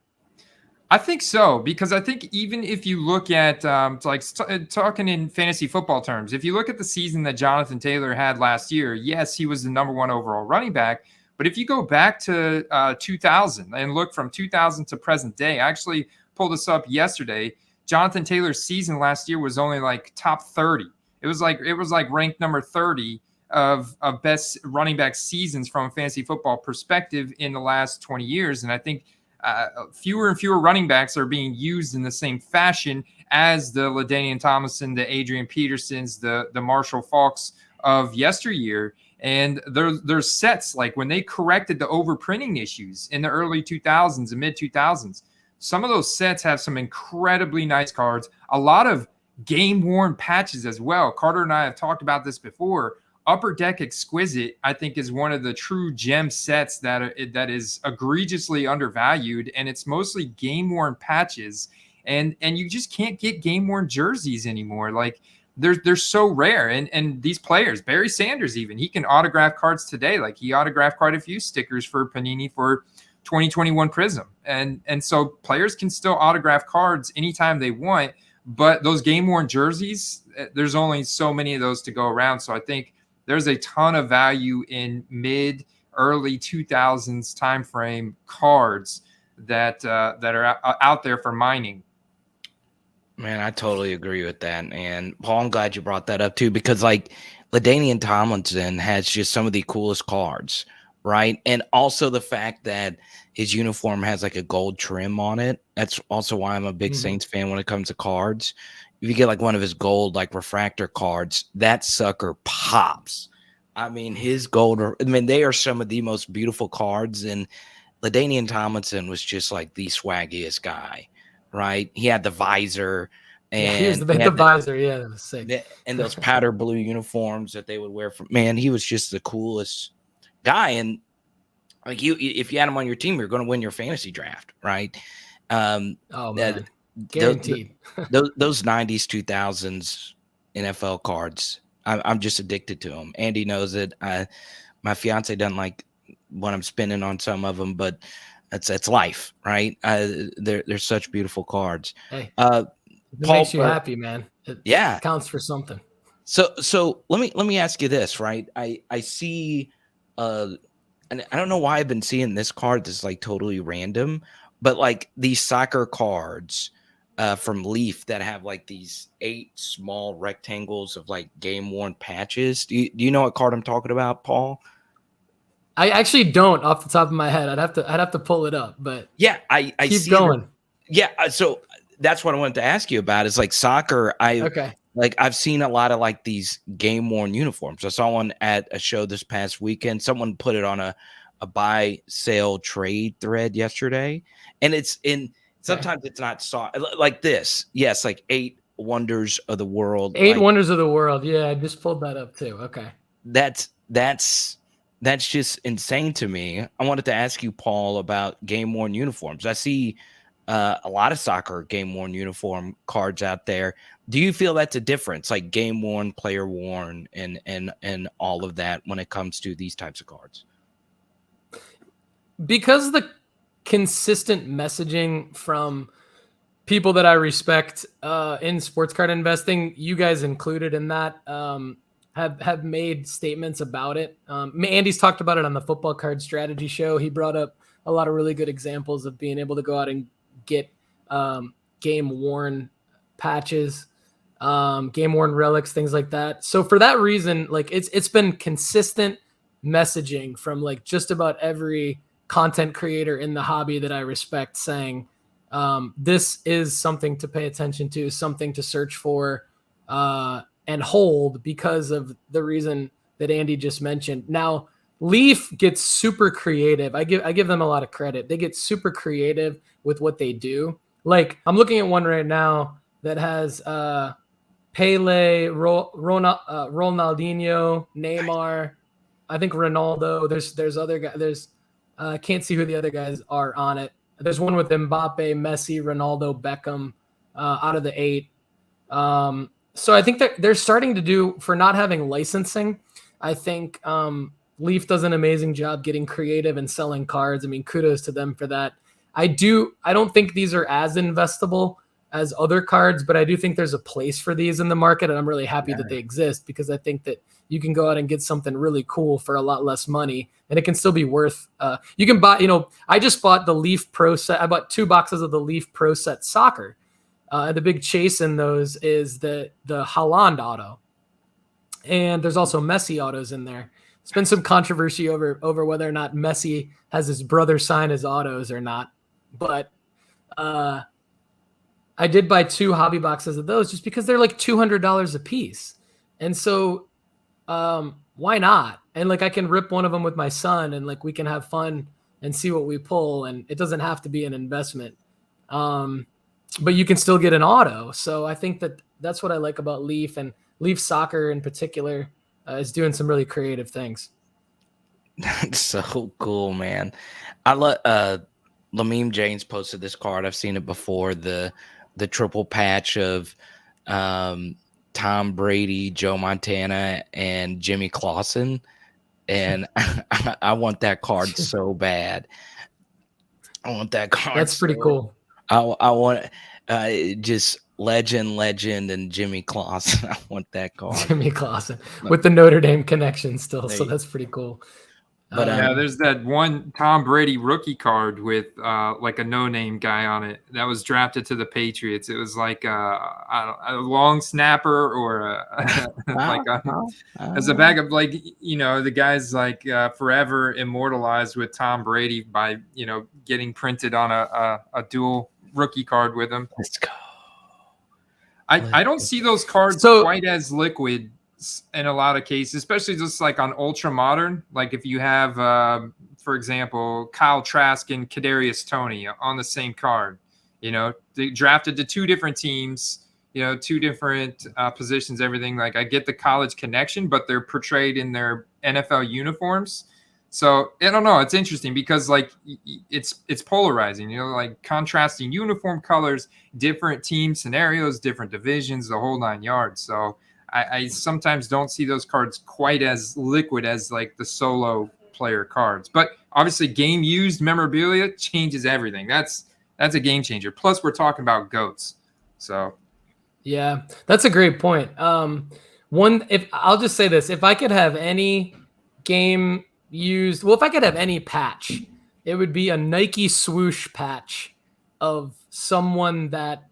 I think so, because I think even if you look at talking in fantasy football terms, if you look at the season that Jonathan Taylor had last year, yes, he was the number 1 overall running back, But if you go back to 2000 and look from 2000 to present day, I actually pulled this up yesterday. Jonathan Taylor's season last year was only like top 30. It was like ranked number 30 of best running back seasons from a fantasy football perspective in the last 20 years. And I think fewer and fewer running backs are being used in the same fashion as the LaDainian Tomlinson, the Adrian Petersons, the Marshall Faulks of yesteryear. And there's sets like when they corrected the overprinting issues in the early 2000s and mid 2000s. Some of those sets have some incredibly nice cards, a lot of game worn patches as well. Carter and I have talked about this before. Upper Deck Exquisite, I think, is one of the true gem sets that is egregiously undervalued, and it's mostly game worn patches. And you just can't get game worn jerseys anymore. Like they're so rare. And these players, Barry Sanders, even he can autograph cards today. Like he autographed quite a few stickers for Panini for 2021 Prism. And so players can still autograph cards anytime they want, but those game worn jerseys, there's only so many of those to go around. So I think there's a ton of value in mid early 2000s timeframe cards that are out there for mining. Man, I totally agree with that. And Paul, I'm glad you brought that up too, because like LaDainian Tomlinson has just some of the coolest cards, right? And also the fact that his uniform has like a gold trim on it. That's also why I'm a big Saints fan when it comes to cards. If you get like one of his gold like refractor cards, that sucker pops. I mean, his gold, I mean, they are some of the most beautiful cards. And LaDainian Tomlinson was just like the swaggiest guy, right? He had the visor and he was the visor. Yeah, that was sick. And those powder blue uniforms that they would wear. Man, he was just the coolest guy. And like if you had him on your team, you're going to win your fantasy draft, right? Man, guaranteed. Those 90s, 2000s NFL cards, I'm just addicted to them. Andy knows it. My fiance doesn't like when I'm spinning on some of them, but it's life, right? They're such beautiful cards. Hey, Paul, makes you happy, man. It counts for something. So let me ask you this, right? I see, and I don't know why I've been seeing this card that's like totally random, but like these soccer cards from Leaf that have like these 8 small rectangles of like game worn patches. Do you know what card I'm talking about, Paul? I actually don't off the top of my head. I'd have to pull it up, but yeah, I keep going. So that's what I wanted to ask you about. Is like soccer. I've seen a lot of like these game worn uniforms. I saw one at a show this past weekend. Someone put it on a buy sale trade thread yesterday, and it's in. Sometimes it's not like this. Yes, like 8 Wonders of the World. 8 Wonders of the World. Yeah, I just pulled that up too. Okay. That's just insane to me. I wanted to ask you, Paul, about game-worn uniforms. I see a lot of soccer game-worn uniform cards out there. Do you feel that's a difference, like game-worn, player-worn, and all of that when it comes to these types of cards? Because the consistent messaging from people that I respect in sports card investing, you guys included in that, have made statements about it. Andy's talked about it on the Football Card Strategy Show. He brought up a lot of really good examples of being able to go out and get game-worn patches, game-worn relics, things like that. So for that reason, like it's been consistent messaging from like just about every content creator in the hobby that I respect, saying this is something to pay attention to, something to search for and hold because of the reason that Andy just mentioned. Now, Leaf gets super creative. I give them a lot of credit. They get super creative with what they do. Like I'm looking at one right now that has Pele, Ronaldinho, Neymar, I think Ronaldo. There's other guys. I can't see who the other guys are on it. There's one with Mbappe, Messi, Ronaldo, Beckham out of the 8. So I think that they're starting to do, for not having licensing, I think Leaf does an amazing job getting creative and selling cards. I mean, kudos to them for that. I don't think these are as investable as other cards, but I do think there's a place for these in the market, and I'm really happy that they exist, because I think that you can go out and get something really cool for a lot less money, and it can still be worth. You can buy, I just bought the Leaf Pro set. I bought 2 boxes of the Leaf Pro set soccer. The big chase in those is the Haaland auto, and there's also Messi autos in there. There's been some controversy over whether or not Messi has his brother sign his autos or not, but I did buy 2 hobby boxes of those just because they're like $200 a piece. And so why not? And like I can rip one of them with my son, and like we can have fun and see what we pull, and it doesn't have to be an investment. But you can still get an auto. So I think that's what I like about Leaf, and Leaf Soccer in particular is doing some really creative things. That's so cool, man. I love Lameme James posted this card. I've seen it before. The triple patch of Tom Brady, Joe Montana, and Jimmy Clausen. And I want that card so bad. I want that card. That's pretty cool. I want just legend, and Jimmy Clausen. I want that card. Jimmy Clausen with the Notre Dame connection still. So that's pretty cool. But yeah, there's that one Tom Brady rookie card with like a no-name guy on it that was drafted to the Patriots. It was like a long snapper or as a backup, like the guy's like forever immortalized with Tom Brady by getting printed on a dual rookie card with him. Let's go. I don't see those cards quite as liquid in a lot of cases, especially just like on ultra modern. Like if you have, for example, Kyle Trask and Kadarius Toney on the same card, they drafted to 2 different teams, 2 different positions, everything. Like I get the college connection, but they're portrayed in their NFL uniforms. So I don't know. It's interesting because like it's polarizing, like contrasting uniform colors, different team scenarios, different divisions, the whole 9 yards. So I sometimes don't see those cards quite as liquid as like the solo player cards, but obviously game used memorabilia changes everything. That's a game changer. Plus we're talking about GOATs. So yeah, that's a great point. If I'll just say this, if I could have any game used, if I could have any patch, it would be a Nike swoosh patch of someone that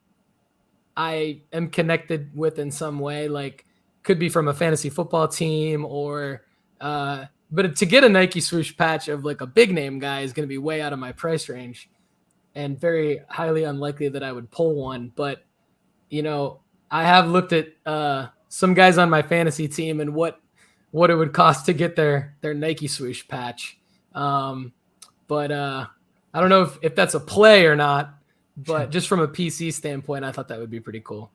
I am connected with in some way, like could be from a fantasy football team or, but to get a Nike swoosh patch of like a big name guy is going to be way out of my price range and very highly unlikely that I would pull one. But, I have looked at some guys on my fantasy team and what it would cost to get their Nike swoosh patch. But I don't know if that's a play or not, but just from a PC standpoint, I thought that would be pretty cool.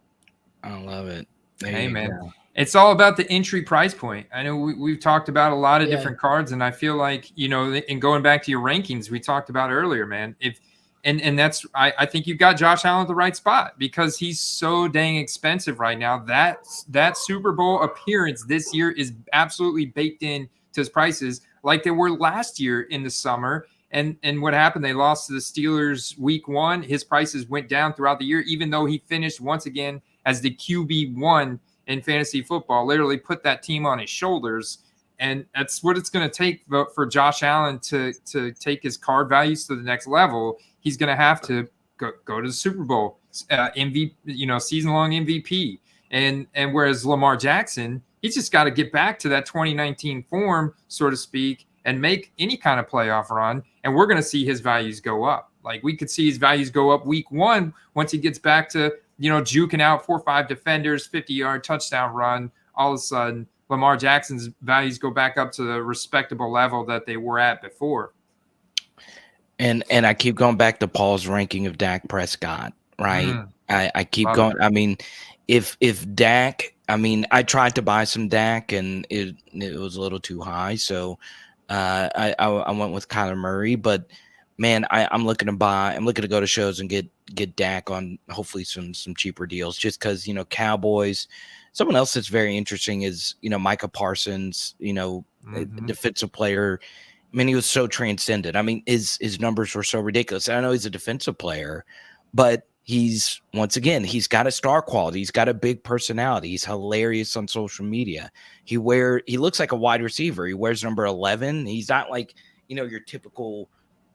I love it. Hey, man. It's all about the entry price point. I know we've talked about a lot of different cards, and I feel like, and going back to your rankings we talked about earlier, man, and that's, I think you've got Josh Allen at the right spot because he's so dang expensive right now. That Super Bowl appearance this year is absolutely baked in to his prices like they were last year in the summer. And what happened? They lost to the Steelers week 1. His prices went down throughout the year, even though he finished once again as the QB1 in fantasy football, literally put that team on his shoulders. And that's what it's going to take for Josh Allen to take his card values to the next level. He's going to have to go to the Super Bowl, MVP, season-long MVP. And whereas Lamar Jackson, he's just got to get back to that 2019 form, so to speak, and make any kind of playoff run. And we're going to see his values go up. Like we could see his values go up week 1 once he gets back to, juking out 4 or 5 defenders, 50-yard touchdown run. All of a sudden, Lamar Jackson's values go back up to the respectable level that they were at before. And I keep going back to Paul's ranking of Dak Prescott, right? I keep going. I mean, if Dak, I tried to buy some Dak and it was a little too high, so I went with Kyler Murray. But man, I'm looking to go to shows and get Dak on hopefully some cheaper deals, just because Cowboys. Someone else that's very interesting is Micah Parsons, defensive player. I mean, he was so transcendent. I mean, his numbers were so ridiculous. I know he's a defensive player, but he's he's got a star quality. He's got a big personality. He's hilarious on social media. He looks like a wide receiver. He wears number 11. He's not like, your typical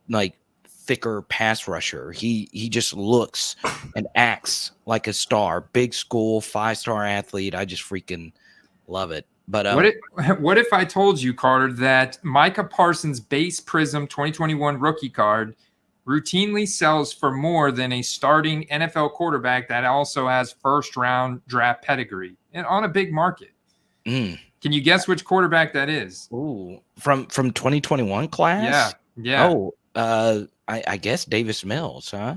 like thicker pass rusher. He just looks and acts like a star. Big school, 5-star athlete. I just freaking love it. But what if I told you, Carter, that Micah Parsons' base Prism 2021 rookie card routinely sells for more than a starting NFL quarterback that also has first-round draft pedigree and on a big market? Can you guess which quarterback that is? Ooh, from 2021 class? Yeah. Oh, I guess Davis Mills, huh?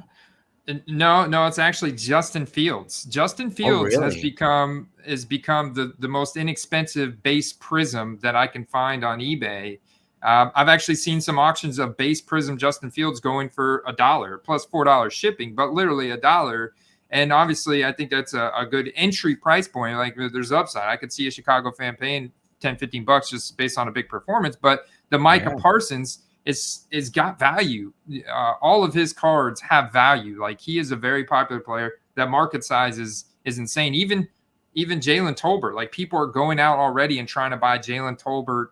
No, it's actually Justin Fields. Justin Fields has become the most inexpensive base Prism that I can find on eBay. I've actually seen some auctions of base Prism Justin Fields going for $1 plus $4 shipping, but literally $1. And obviously, I think that's a good entry price point. Like, there's upside. I could see a Chicago fan paying $10-15 just based on a big performance. But the Micah Parsons is got value. All of his cards have value. Like, he is a very popular player. That market size is insane. Even Jalen Tolbert, like, people are going out already and trying to buy Jalen Tolbert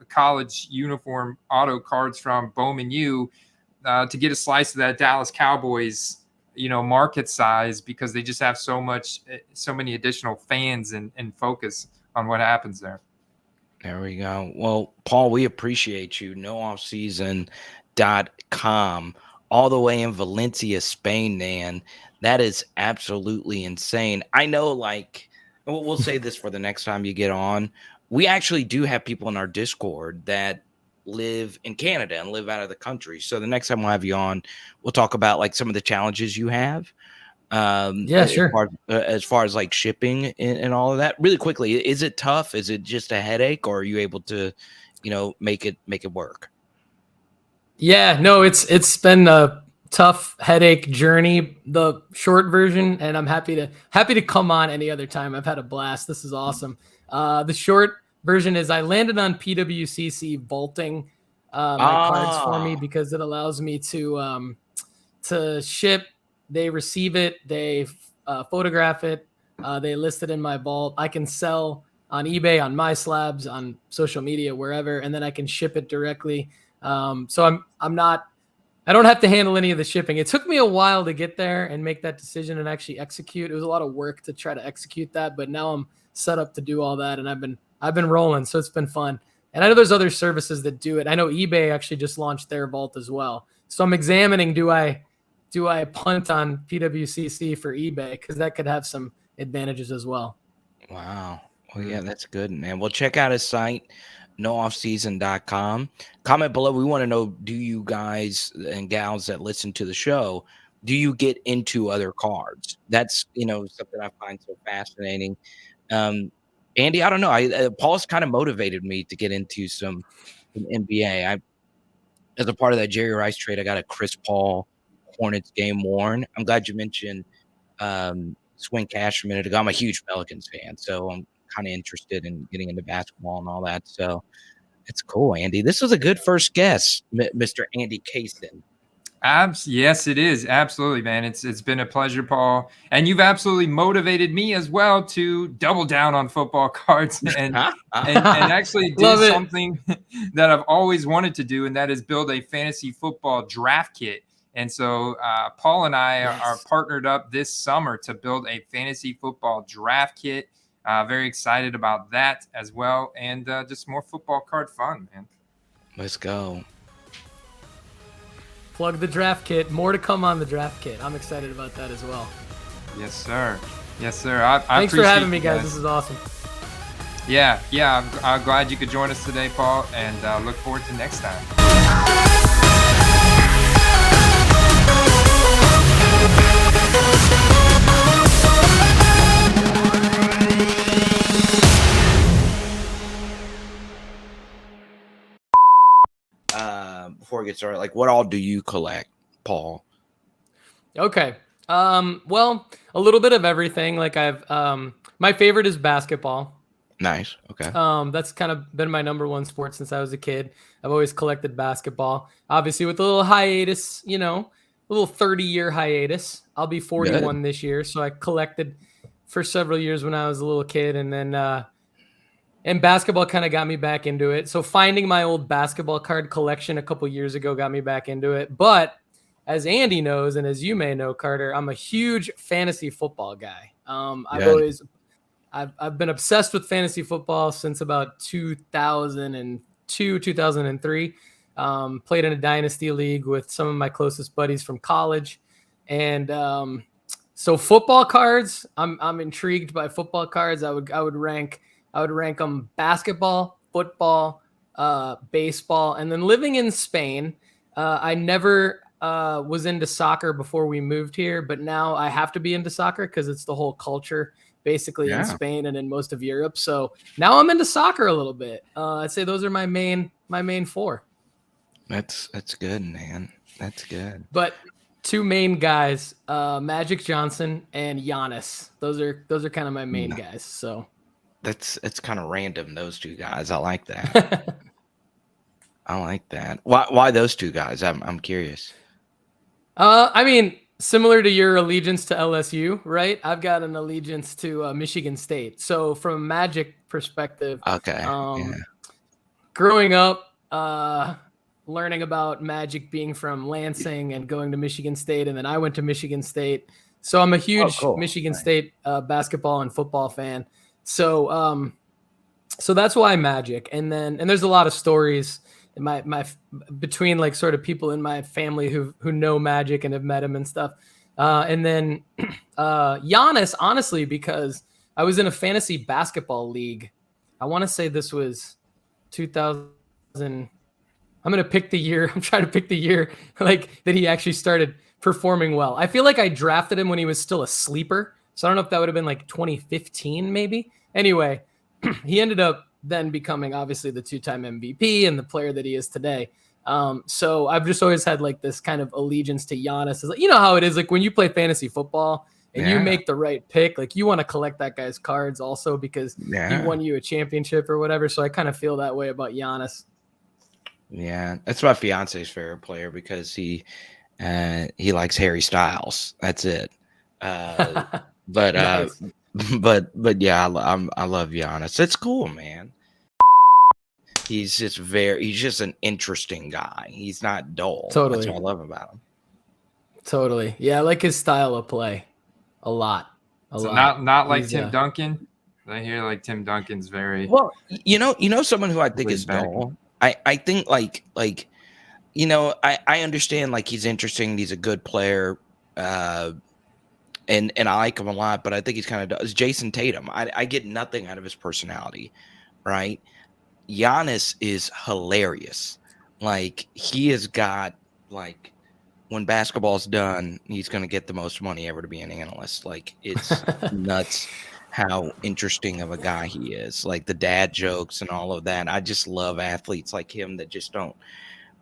college uniform auto cards from Bowman U to get a slice of that Dallas Cowboys market size, because they just have so many additional fans and focus on what happens there. There we go. Well, Paul, we appreciate you. NoOffSeason.com, all the way in Valencia, Spain, man. That is absolutely insane. I know, like, we'll say this for the next time you get on. We actually do have people in our Discord that live in Canada and live out of the country. So the next time we'll have you on, we'll talk about like some of the challenges you have. Sure. As far as like shipping and all of that. Really quickly, is it tough? Is it just a headache, or are you able to, make it work? Yeah, no, it's been a tough headache journey, the short version, and I'm happy to come on any other time. I've had a blast. This is awesome. The short version is I landed on PWCC vaulting my cards for me, because it allows me to ship. They receive it, they photograph it, they list it in my vault. I can sell on eBay, on my slabs, on social media, wherever, and then I can ship it directly. So I don't have to handle any of the shipping. It took me a while to get there and make that decision and actually execute. It was a lot of work to try to execute that, but now I'm set up to do all that, and I've been rolling, so it's been fun. And I know there's other services that do it. I know eBay actually just launched their vault as well. So I'm examining, do I punt on PWCC for eBay? Because that could have some advantages as well. Wow. Well, yeah, that's good, man. Well, check out his site, nooffseason.com. Comment below. We want to know, do you guys and gals that listen to the show, do you get into other cards? That's, something I find so fascinating. Andy, I don't know. Paul's kind of motivated me to get into some NBA. As a part of that Jerry Rice trade, I got a Chris Paul Hornets game worn. I'm glad you mentioned Swing Cash a minute ago. I'm a huge Pelicans fan, so I'm kind of interested in getting into basketball and all that. So it's cool, Andy. This was a good first guess, Mr. Andy Kaysen. Yes, it is. Absolutely, man. It's been a pleasure, Paul. And you've absolutely motivated me as well to double down on football cards and actually do something that I've always wanted to do, and that is build a fantasy football draft kit. And so Paul and I are partnered up this summer to build a fantasy football draft kit. Very excited about that as well. And just more football card fun, man. Let's go. Plug the draft kit. More to come on the draft kit. I'm excited about that as well. Yes, sir. Thanks for having me, guys. This is awesome. Yeah. I'm glad you could join us today, Paul, and look forward to next time. Before we get started, like, what all do you collect, Paul? Okay. Well, a little bit of everything. Like, I've my favorite is basketball. Nice. Okay. That's kind of been my number one sport since I was a kid. I've always collected basketball. Obviously, with a little hiatus, little 30-year hiatus. I'll be 41 this year, so I collected for several years when I was a little kid, and then and basketball kind of got me back into it. So finding my old basketball card collection a couple years ago got me back into it. But as Andy knows, and as you may know, Carter, I'm a huge fantasy football guy. I've been obsessed with fantasy football since about 2002, 2003. Played in a dynasty league with some of my closest buddies from college, and so football cards. I'm intrigued by football cards. I would rank them basketball, football, baseball, and then living in Spain. I never was into soccer before we moved here, but now I have to be into soccer because it's the whole culture basically in Spain and in most of Europe. So now I'm into soccer a little bit. I'd say those are my main four. That's good, man. That's good. But two main guys, Magic Johnson and Giannis. Those are kind of my main guys. So it's kind of random, those two guys. I like that. I like that. Why those two guys? I'm curious. I mean, similar to your allegiance to LSU, right? I've got an allegiance to Michigan State. So from a Magic perspective, growing up, learning about Magic being from Lansing and going to Michigan State, and then I went to Michigan State. So I'm a huge Michigan State basketball and football fan. So so that's why Magic. And there's a lot of stories in my between like sort of people in my family who know Magic and have met him and stuff. And then Giannis, honestly, because I was in a fantasy basketball league. I want to say this was 2000. I'm going to pick the year. I'm trying to pick the year like that he actually started performing well. I feel like I drafted him when he was still a sleeper. So I don't know if that would have been like 2015 maybe. Anyway, he ended up then becoming obviously the 2-time MVP and the player that he is today. So I've just always had like this kind of allegiance to Giannis. Like, you know how it is, like when you play fantasy football and you make the right pick, like you want to collect that guy's cards also because he won you a championship or whatever. So I kind of feel that way about Giannis. Yeah, that's my fiance's favorite player because he likes Harry Styles. That's it. But Nice. but yeah, I love Giannis. It's cool, man. He's just an interesting guy. He's not dull. Totally. That's what I love about him. Totally. Yeah, I like his style of play a lot. Not like Tim Duncan. I hear like Tim Duncan's very well. You know someone who I think is dull. I think like you know I understand like he's interesting. He's a good player. And I like him a lot, but I think he's kind of dull. It's Jason Tatum. I get nothing out of his personality, right? Giannis is hilarious. Like he has got like when basketball's done, he's going to get the most money ever to be an analyst. Like it's nuts how interesting of a guy he is. Like the dad jokes and all of that. I just love athletes like him that just don't.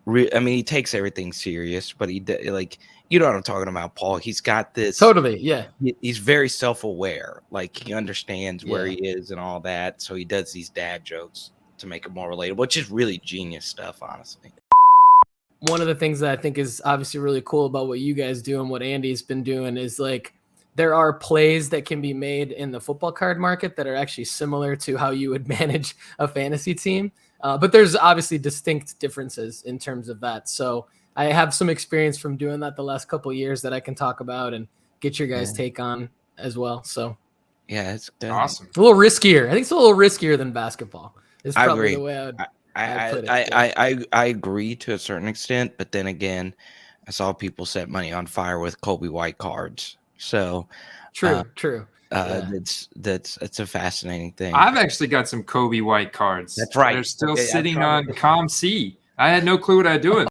I mean, he takes everything serious, but he like you know what I'm talking about, Paul. He's got this totally. Yeah, he's very self-aware. Like he understands where he is and all that. So he does these dad jokes to make it more relatable, which is really genius stuff, honestly. One of the things that I think is obviously really cool about what you guys do and what Andy's been doing is like there are plays that can be made in the football card market that are actually similar to how you would manage a fantasy team. But there's obviously distinct differences in terms of that. So I have some experience from doing that the last couple of years that I can talk about and get your guys' take on as well. So yeah, it's awesome. It's a little riskier. I think it's a little riskier than basketball. It's probably the way I agree to a certain extent, but then again, I saw people set money on fire with Kobe White cards. So true. That's a fascinating thing. I've actually got some Kobe White cards. That's right. They're still sitting on ComC. I had no clue what I was doing.